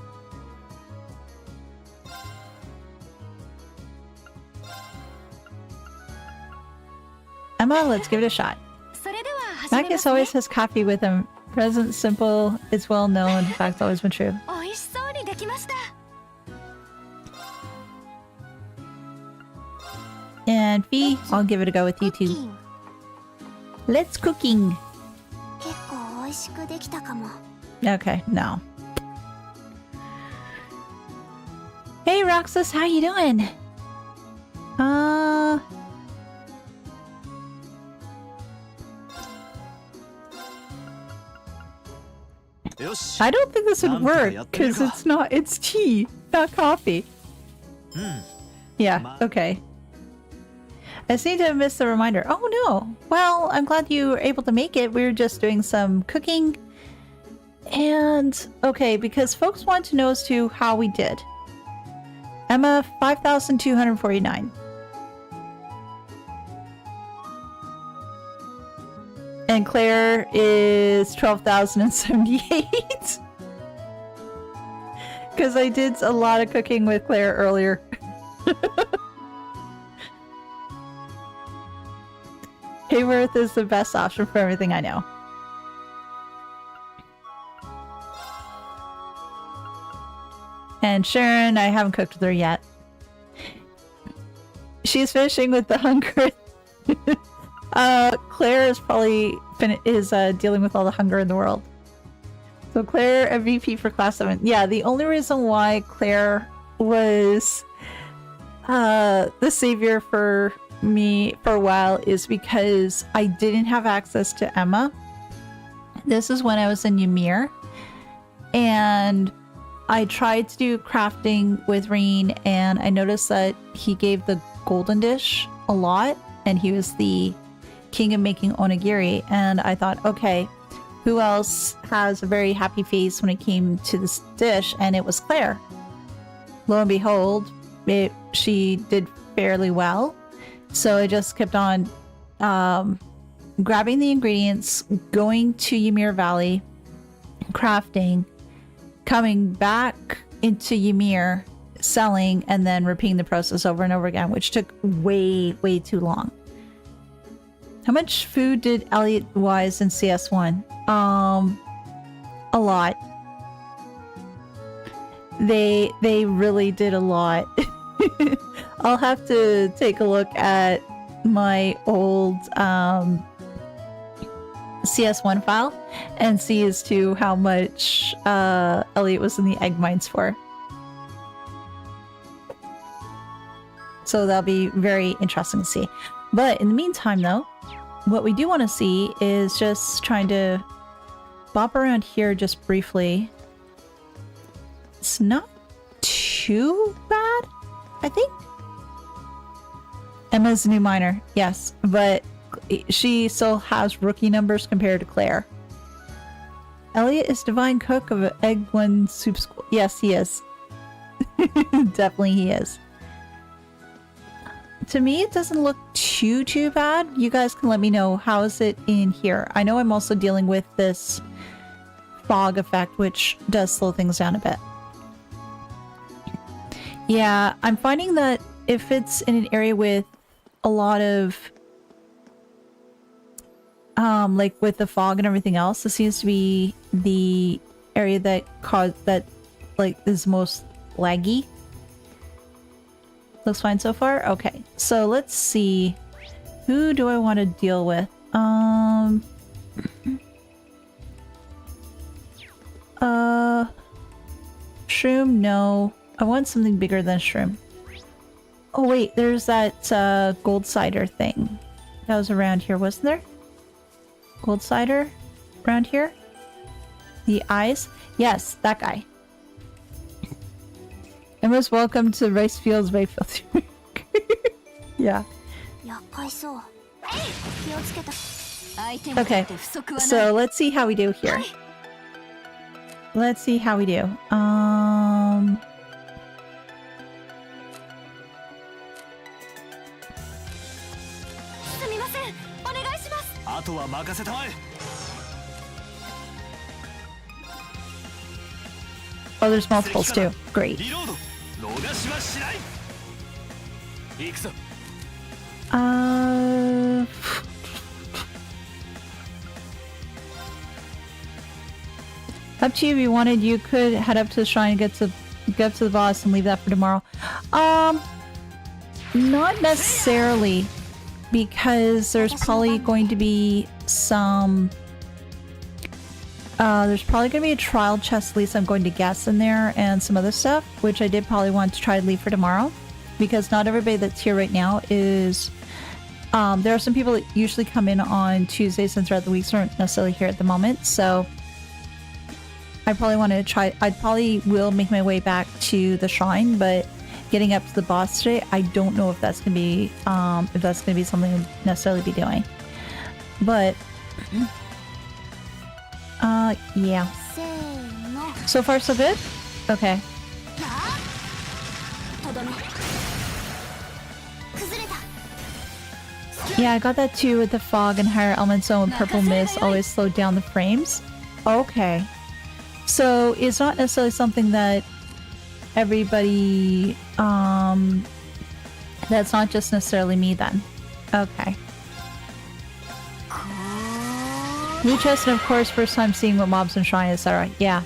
Emma, let's give it a shot. それでは始めま Magus すね always has coffee with him. Present simple, it's well known. In fact, it's always been true. 美味しそうにできました And Fee, I'll give it a go with you クッキ too. ン Let's cooking. 結構美味しくできたかも Okay, no. Hey Roxas, how you doing? I don't think this would work because it's tea, not coffee. Yeah, okay. I seem to have missed the reminder. Oh no. Well, I'm glad you were able to make it. We were just doing some cooking. And okay, because folks want to know as to how we did. Emma, 5,249. And Claire is 12,078. Because I did a lot of cooking with Claire earlier. Hayworths is the best option for everything I know. And Sharon, I haven't cooked with her yet. She's finishing with the hunger. Claire is probably dealing with all the hunger in the world. So Claire, MVP for class 7. Yeah, the only reason why Claire was the savior for me for a while is because I didn't have access to Emma. This is when I was in Ymir. And I tried to do crafting with Reen, and I noticed that he gave the golden dish a lot, and he was the king of making onigiri. And I thought, okay, who else has a very happy face when it came to this dish? And it was Claire. Lo and behold, she did fairly well. So I just kept on grabbing the ingredients, going to Ymir Valley, crafting, coming back into Ymir, selling, and then repeating the process over and over again, which took way, way too long. How much food did Elliot wise in CS1? A lot. They really did a lot. I'll have to take a look at my old CS1 file and see as to how much Elliot was in the egg mines for. So that'll be very interesting to see. But in the meantime, though, what we do want to see is just trying to bop around here just briefly. It's not too bad, I think. Emma's a new miner, yes, but she still has rookie numbers compared to Claire. Elliot is divine cook of an egg one soup school. Yes, he is. Definitely he is. To me, it doesn't look too bad. You guys can let me know, how is it in here? I know I'm also dealing with this fog effect, which does slow things down a bit. Yeah, I'm finding that if it's in an area with a lot of like with the fog and everything else, this seems to be the area that like is most laggy. Looks fine so far. Okay, so let's see, who do I want to deal with? Shroom, no. I want something bigger than shroom. Oh wait, there's that gold cider thing that was around here, wasn't there? Gold cider around here? The eyes? Yes, that guy. And most welcome to rice fields by filthy milk. Yeah. Okay, so let's see how we do here. Let's see how we do. あとは任せたまえ Oh, there's multiples too. Great. リロード逃しはしない行くぞ Up to you if you wanted. You could head up to the shrine and get up to the boss and leave that for tomorrow. Not necessarily, because there's probably going to be some. There's probably going to be a trial chest, at least I'm going to guess, in there, and some other stuff, which I did probably want to try to leave for tomorrow, because not everybody that's here right now is. There are some people that usually come in on Tuesdays and throughout the weeks aren't necessarily here at the moment, so I probably want to try. I probably will make my way back to the shrine, but getting up to the boss today, I don't know if that's gonna be something I'll necessarily be doing. But yeah. So far, so good. Okay. Yeah, I got that too with the fog and higher elements, so purple mist always slowed down the frames. Okay. So it's not necessarily something that everybody, that's not just necessarily me then. Okay. New chest, and of course, first time seeing what mobs and shrine, etc. Yeah.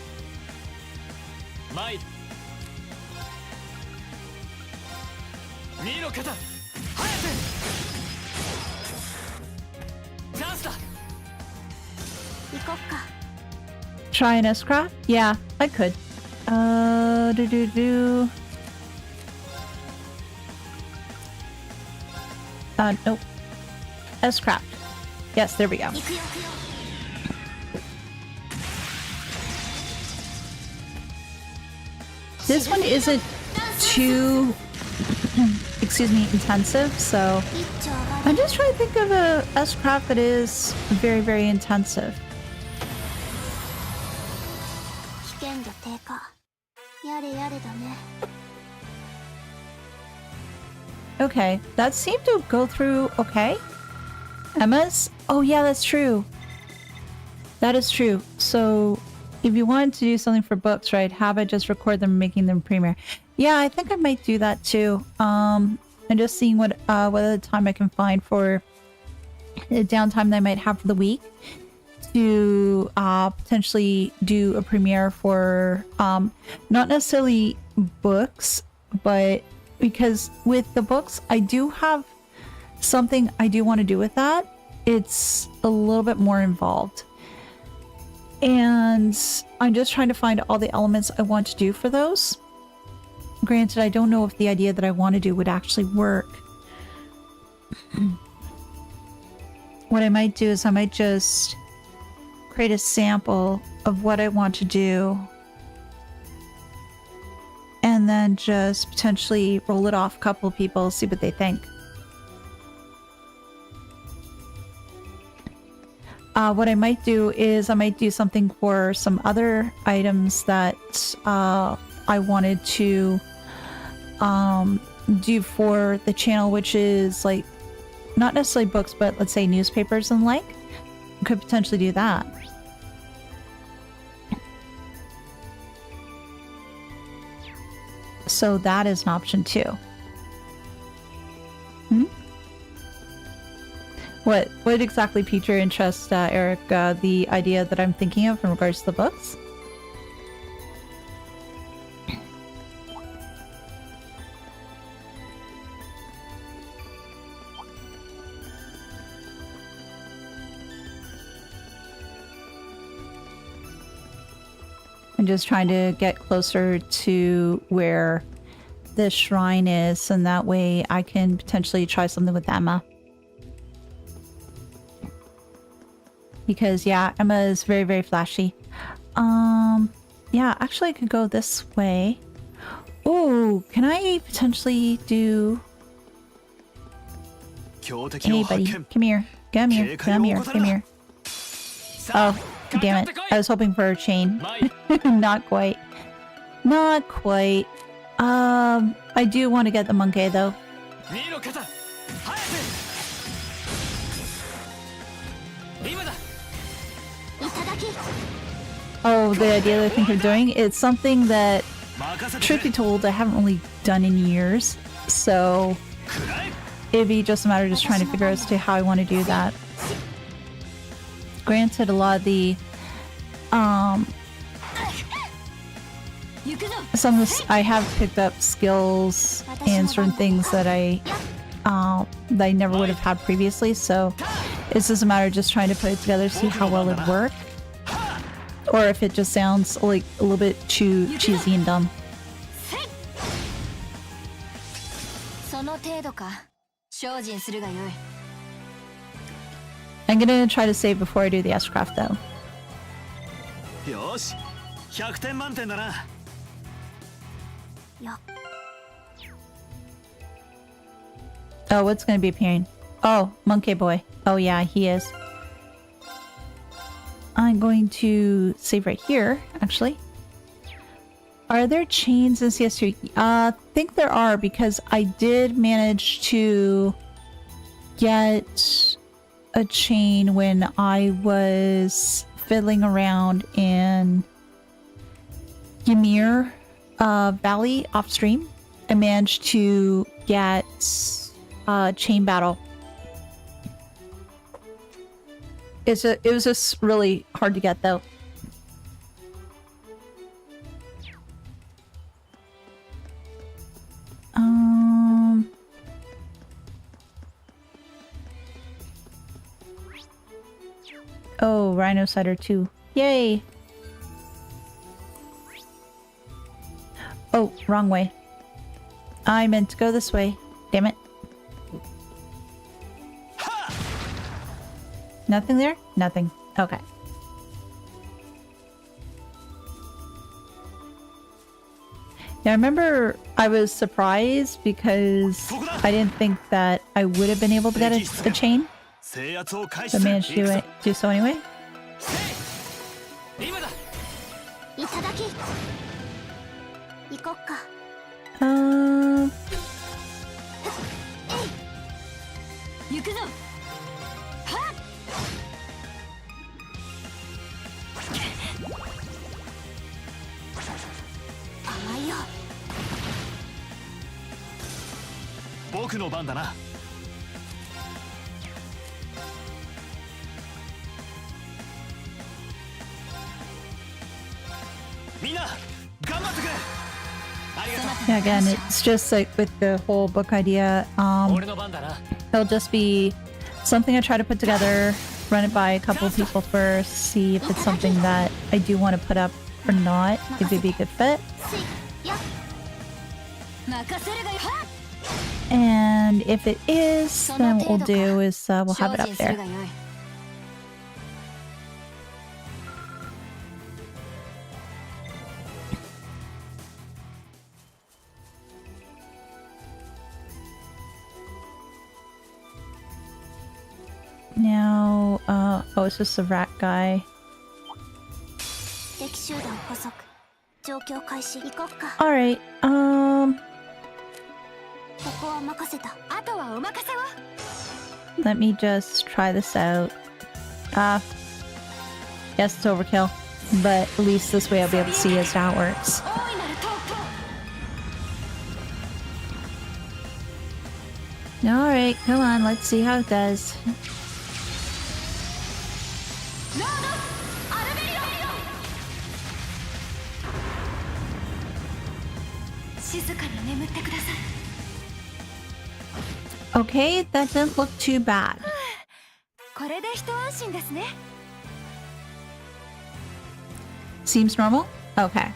Try an S-craft? Yeah, I could. Nope. S-craft. Yes, there we go. This one isn't too, excuse me, intensive, so I'm just trying to think of a S-craft that is very, very intensive. Okay, that seemed to go through okay. Emma's? Oh yeah, that's true. That is true. So if you wanted to do something for books, right, have it just record them making them premiere. Yeah, I think I might do that too. I'm just seeing what other time I can find for the downtime that I might have for the week to potentially do a premiere for not necessarily books, but because with the books I do have something I do want to do with that. It's a little bit more involved, and I'm just trying to find all the elements I want to do for those. Granted, I don't know if the idea that I want to do would actually work. What I might do is I might just create a sample of what I want to do and then just potentially roll it off a couple of people, see what they think. What I might do is I might do something for some other items that I wanted to do for the channel, which is like not necessarily books, but let's say newspapers and like. Could potentially do that. So that is an option too. What exactly piqued your interest, Eric? The idea that I'm thinking of in regards to the books? I'm just trying to get closer to where the shrine is, and that way I can potentially try something with Emma. Because, yeah, Emma is very, very flashy. Yeah, actually I could go this way. Oh, can I potentially do... Hey, buddy, come here. Come here, come here, come here. Oh, damn it. I was hoping for a chain. Not quite. Not quite. I do want to get the monkey, though. Oh, the idea that I think of doing, it's something that, 任せて truth く be れ told, I haven't really done in years. So くらえ it'd be just a matter of just trying to figure out as to how I want to do that. Granted, a lot of the some of this, I have picked up skills and certain things that I never would have had previously, so it's just a matter of just trying to put it together, see how well it'd work, or if it just sounds like a little bit too cheesy and dumb. その程度か精進するがよい I'm gonna try to save before I do the S-craft though. よし100点満点だな や Oh, what's gonna be appearing? Oh, Monkey Boy. Oh yeah, he is. I'm going to save right here, actually. Are there chains in CS2? I think there are, because I did manage to get a chain when I was fiddling around in Ymir Valley off stream. I managed to get chain battle. It was just really hard to get though. Oh, Rhino Cider too. Yay! Oh, wrong way. I meant to go this way. Damn it. Nothing there? Nothing. Okay. Now I remember I was surprised because I didn't think that I would have been able to get a chain. 制圧を開始 But する managed to do so anyway. 今だいただき行こっか 行くぞはっ甘いよ僕の番だなみんな頑張ってくれありがとう Yeah, again, it's just like with the whole book idea. 俺の番だな It'll just be something I try to put together, run it by a couple of people first, see if it's something that I do want to put up or not, if it'd be a good fit. や任せるがよはっ And if it is, then what we'll do is we'll have it up 精進する there. がよい Now, oh, it's just a rat guy. 敵集団捕捉状況開始行こっか Alright, ここは任せたあとはお任せを let me just try this out. Yes, it's overkill, but at least this way I'll be able to see as to how it works. 大いなる闘争 Alright, come on, let's see how it does. ロードアルベリオ静かに眠ってください Okay, that didn't look too bad. これで一安心ですね Seems normal? Okay.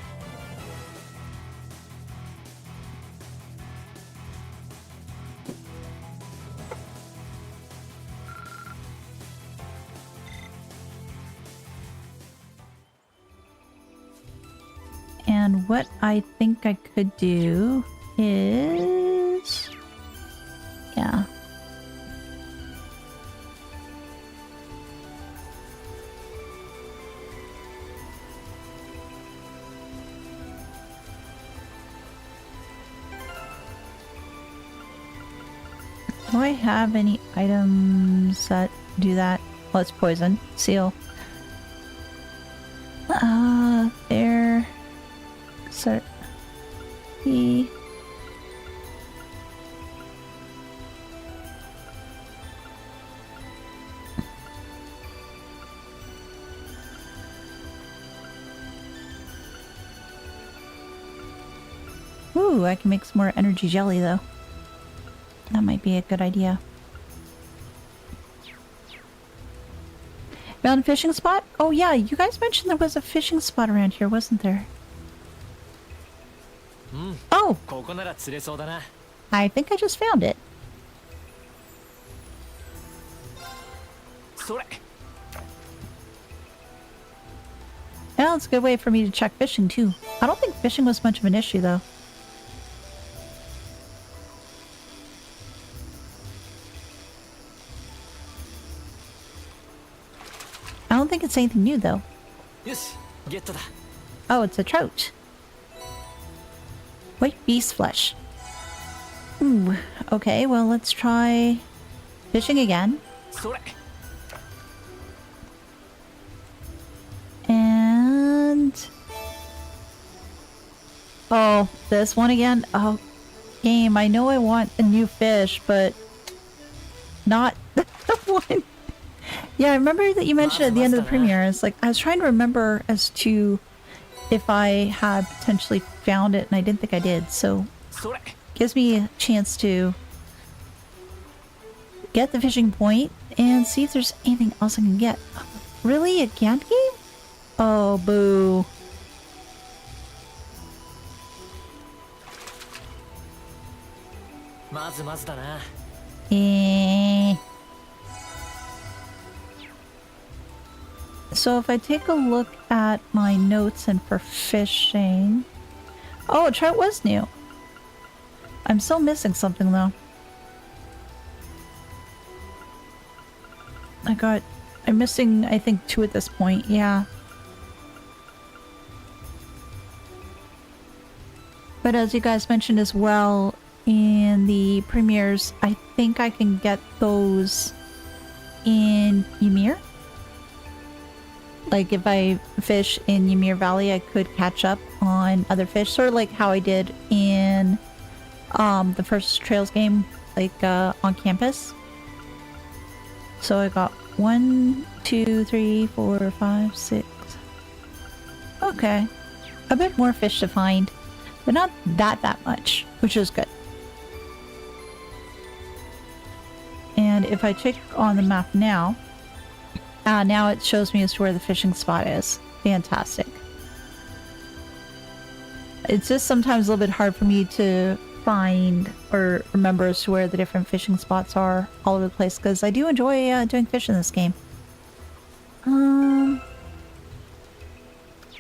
And what I think I could do is... Yeah. Do I have any items that do that? Well, it's poison. Seal. There. So, he. Ooh, I can make some more energy jelly though. That might be a good idea. Found a fishing spot? Oh yeah, you guys mentioned there was a fishing spot around here, wasn't there? Oh! I think I just found it. Well, it's a good way for me to check fishing too. I don't think fishing was much of an issue though. I don't think it's anything new though. Oh, it's a trout. White beast flesh. Ooh, okay, well let's try fishing again. And... oh, this one again? Oh, game, I know I want a new fish, but not the one. Yeah, I remember that you mentioned at the end of the premiere. It's like I was trying to remember as to if I had potentially found it, and I didn't think I did. So gives me a chance to get the fishing point and see if there's anything else I can get. Really, a Gant game? Oh, boo. Eh. So if I take a look at my notes and for fishing... oh, a trout was new. I'm still missing something though. I'm missing, I think, 2 at this point, yeah. But as you guys mentioned as well in the premieres, I think I can get those in Ymir. Like if I fish in Ymir Valley, I could catch up on other fish, sort of like how I did in the first Trails game, like on campus. So I got 1, 2, 3, 4, 5, 6. Okay, a bit more fish to find, but not that much, which is good. And if I check on the map now, now it shows me as to where the fishing spot is. Fantastic. It's just sometimes a little bit hard for me to find or remember as to where the different fishing spots are all over the place, because I do enjoy doing fish in this game.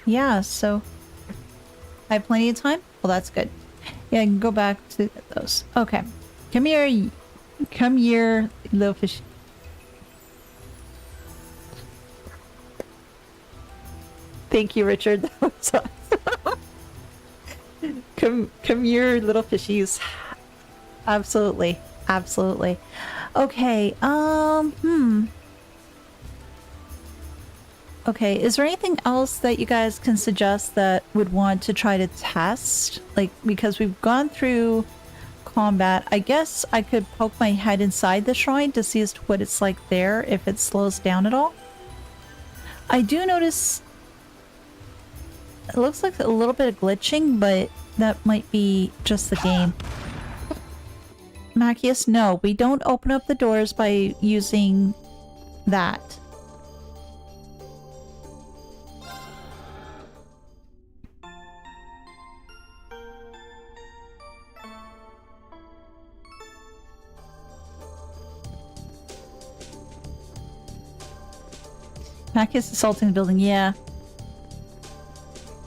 Yeah, so I have plenty of time? Well, that's good. Yeah, I can go back to those. Okay. Come here, little fish. Thank you, Richard. That was awesome. Come here, little fishies. Absolutely. Absolutely. Okay, okay, is there anything else that you guys can suggest that would want to try to test? Like, because we've gone through combat, I guess I could poke my head inside the shrine to see as to what it's like there, if it slows down at all. I do notice it looks like a little bit of glitching, but that might be just the game. Machias, no, we don't open up the doors by using that. Machias assaulting the building, yeah.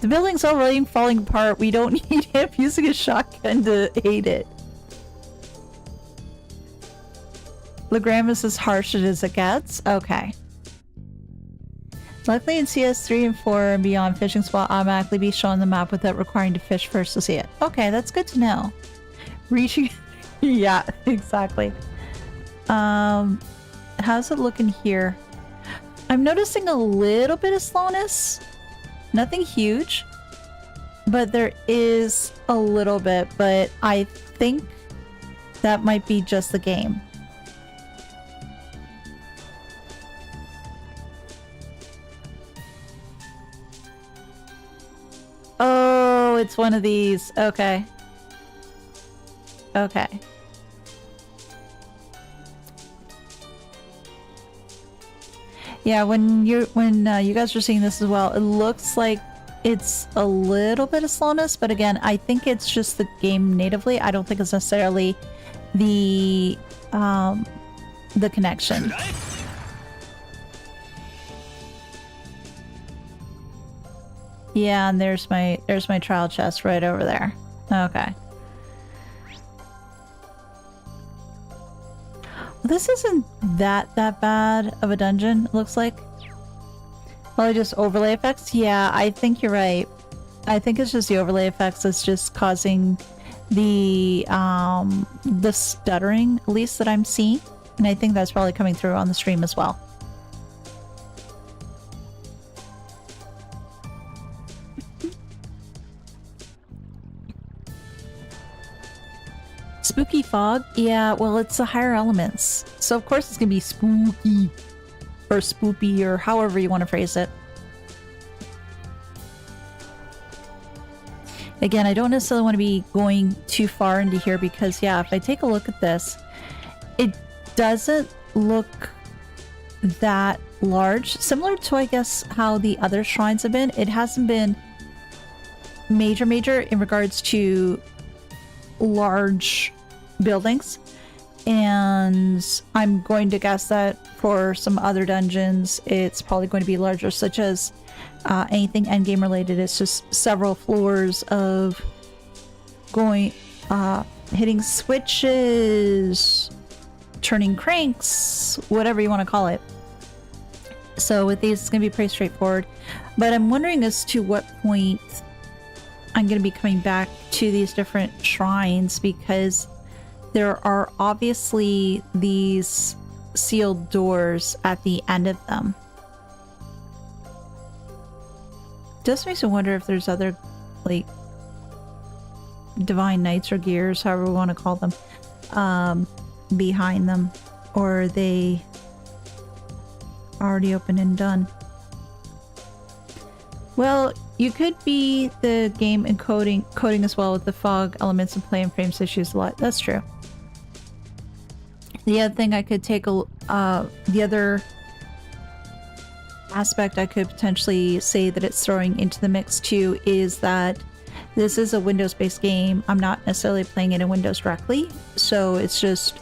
The building's already falling apart. We don't need him using a shotgun to aid it. Legram is as harsh as it gets? Okay. Luckily in CS3 and 4 and beyond, fishing spot automatically be shown on the map without requiring to fish first to see it. Okay, that's good to know. Reaching... yeah, exactly. How's it looking here? I'm noticing a little bit of slowness. Nothing huge, but there is a little bit, but I think that might be just the game. Oh, it's one of these. Okay. Okay. Yeah, when you guys are seeing this as well, it looks like it's a little bit of slowness, but again, I think it's just the game natively. I don't think it's necessarily the connection. Yeah, and there's my trial chest right over there. Okay. This isn't that bad of a dungeon, it looks like. Probably just overlay effects? Yeah, I think you're right. I think it's just the overlay effects that's just causing the stuttering, at least that I'm seeing. And I think that's probably coming through on the stream as well. Spooky fog? Yeah, well, it's the higher elements. So of course it's gonna be spooky. Or spoopy, or however you want to phrase it. Again, I don't necessarily want to be going too far into here because, yeah, if I take a look at this, it doesn't look that large. Similar to, I guess, how the other shrines have been. It hasn't been major in regards to large buildings. And I'm going to guess that for some other dungeons, it's probably going to be larger, such as anything endgame related. It's just several floors of hitting switches, turning cranks, whatever you want to call it. So with these, it's going to be pretty straightforward. But I'm wondering as to what point I'm going to be coming back to these different shrines, because there are obviously these sealed doors at the end of them. Just makes me wonder if there's other, like, divine knights or gears, however we want to call them, behind them, or are they already open and done? Well, you could be the game encoding coding as well with the fog elements and play and frames issues a lot. That's true. The other thing I could take the other aspect I could potentially say that it's throwing into the mix too is that this is a Windows-based game. I'm not necessarily playing it in Windows directly, so it's just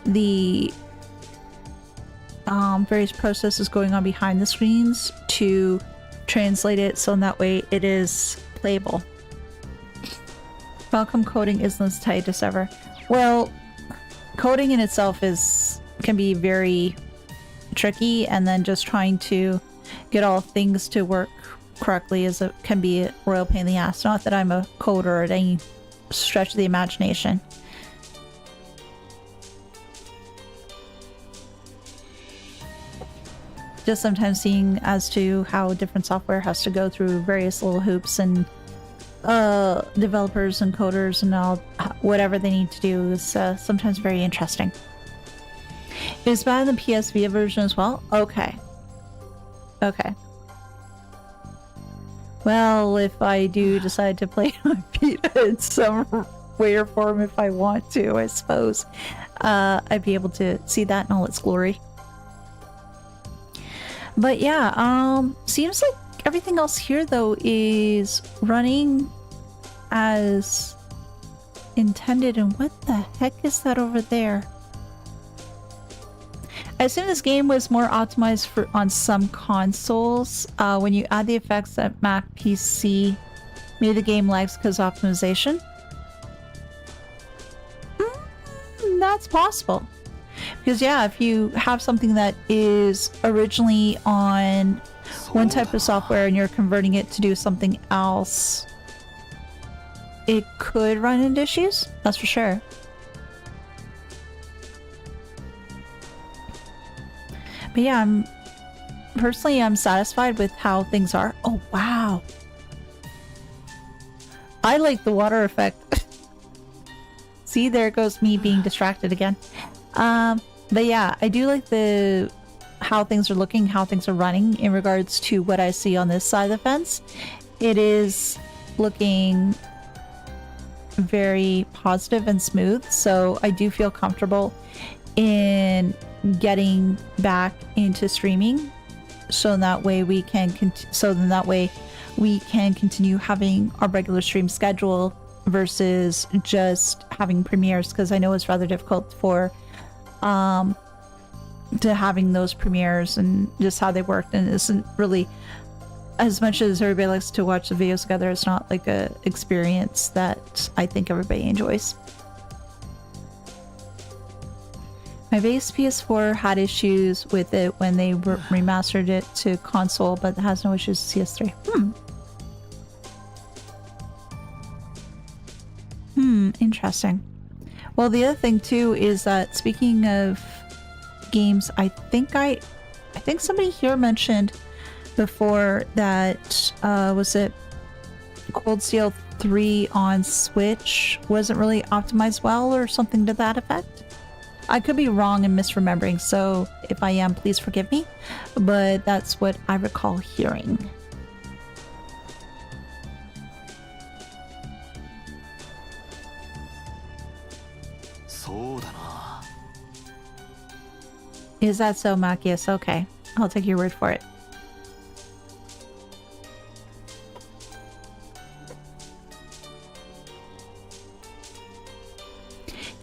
the various processes going on behind the screens to translate it so in that way it is playable. Welcome coding isn't as tight as ever. Well, coding in itself can be very tricky, and then just trying to get all things to work correctly can be a royal pain in the ass. Not that I'm a coder at any stretch of the imagination. Just sometimes seeing as to how different software has to go through various little hoops, and developers and coders and all whatever they need to do is sometimes very interesting. Is bad in the PS Vita version as well? Okay. Well, if I do decide to play on Vita in some way or form, if I want to, I suppose, I'd be able to see that in all its glory. But yeah, seems like everything else here though is running as intended. And what the heck is that over there? I assume this game was more optimized on some consoles. When you add the effects that Mac PC, maybe the game lags because of optimization. That's possible. Because yeah, if you have something that is originally on one type of software and you're converting it to do something else, it could run into issues, that's for sure. But yeah, I'm personally, I'm satisfied with how things are. Oh, wow. I like the water effect. See, there goes me being distracted again. But yeah, I do like how things are looking, how things are running in regards to what I see on this side of the fence. It is looking very positive and smooth, so I do feel comfortable in getting back into streaming, so that way we can continue having our regular stream schedule versus just having premieres, because I know it's rather difficult for to having those premieres and just how they worked, and it isn't really, as much as everybody likes to watch the videos together, it's not like a experience that I think everybody enjoys. My base PS4 had issues with it when they remastered it to console, but it has no issues with CS3. Interesting. Well, the other thing too is that, speaking of games, I think somebody here mentioned before that was it Cold Steel 3 on Switch wasn't really optimized well, or something to that effect. I could be wrong and misremembering, so if I am, please forgive me, but that's what I recall hearing. Is that so, Machias? Okay, I'll take your word for it.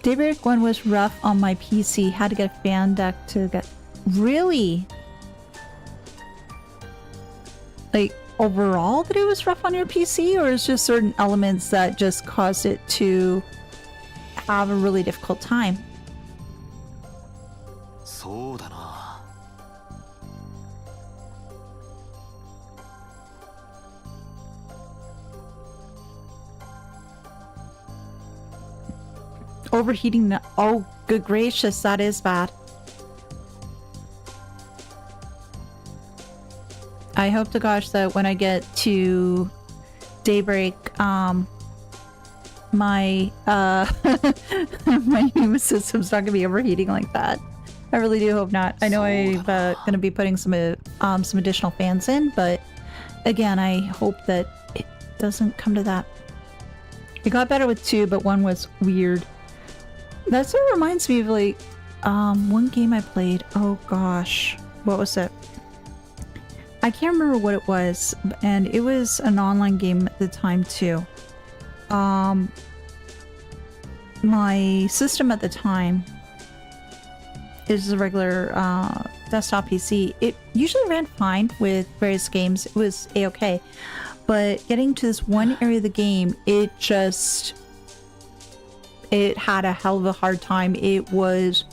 Daybreak 1 was rough on my PC. Had to get a fan deck to get... Really? Like, overall that it was rough on your PC? Or is just certain elements that just caused it to have a really difficult time? Overheating the... Oh, good gracious, that is bad. I hope to gosh that when I get to Daybreak, my my human system's not gonna be overheating like that. I really do hope not. I know I'm gonna be putting some additional fans in, but again, I hope that it doesn't come to that. It got better with 2, but 1 was weird. That sort of reminds me of like one game I played. Oh gosh, what was it? I can't remember what it was, and it was an online game at the time too. My system at the time is a regular desktop PC. It usually ran fine with various games. It was a-okay, but getting to this one area of the game, it had a hell of a hard time. It was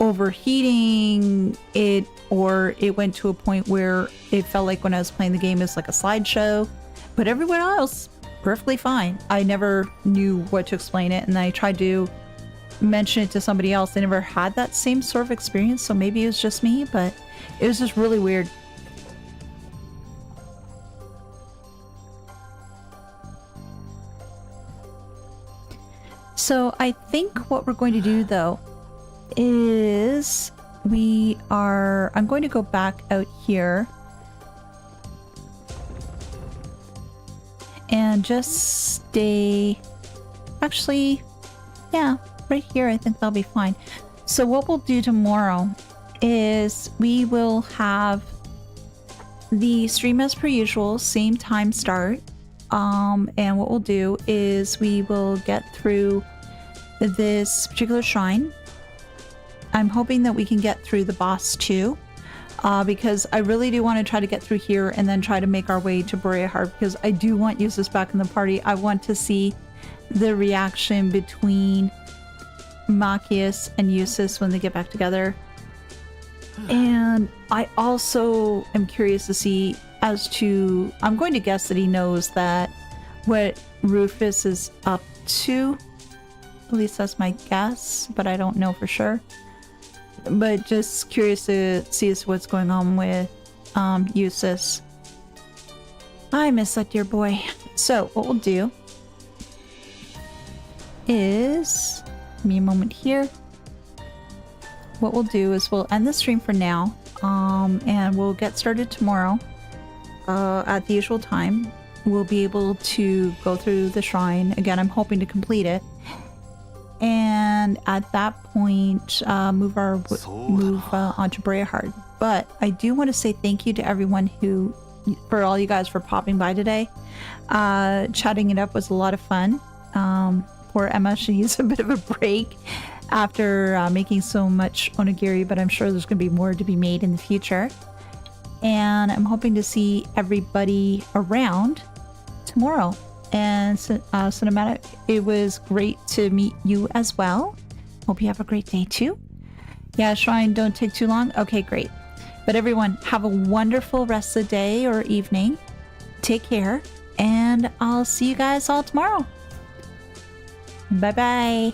overheating, or it went to a point where it felt like when I was playing the game, it's like a slideshow, but everywhere else, perfectly fine. I never knew what to explain it, and I tried to mention it to somebody else. They never had that same sort of experience, so maybe it was just me, but it was just really weird. So I think what we're going to do though is I'm going to go back out here and just stay, actually, yeah, right here. I think that'll be fine. So what we'll do tomorrow is we will have the stream as per usual, same time start. And what we'll do is we will get through this particular shrine. I'm hoping that we can get through the boss too, because I really do want to try to get through here and then try to make our way to Boreahar, because I do want Eustace back in the party. I want to see the reaction between Machias and Eustace when they get back together. And I also am curious to see as to, I'm going to guess that he knows that what Rufus is up to. At least that's my guess, but I don't know for sure. But just curious to see what's going on with use this. I miss that dear boy. So what we'll do is, give me a moment here. What we'll do is we'll end the stream for now, and we'll get started tomorrow at the usual time. We'll be able to go through the shrine again. I'm hoping to complete it, and at that point move on to Brayhard. But I do want to say thank you to everyone for all you guys for popping by today. Chatting it up was a lot of fun. Poor Emma, she needs a bit of a break after making so much onigiri, but I'm sure there's going to be more to be made in the future. And I'm hoping to see everybody around tomorrow. And Cinematic, it was great to meet you as well. Hope you have a great day too. Yeah, Shrine, don't take too long. Okay, great. But everyone, have a wonderful rest of the day or evening. Take care, and I'll see you guys all tomorrow. Bye-bye.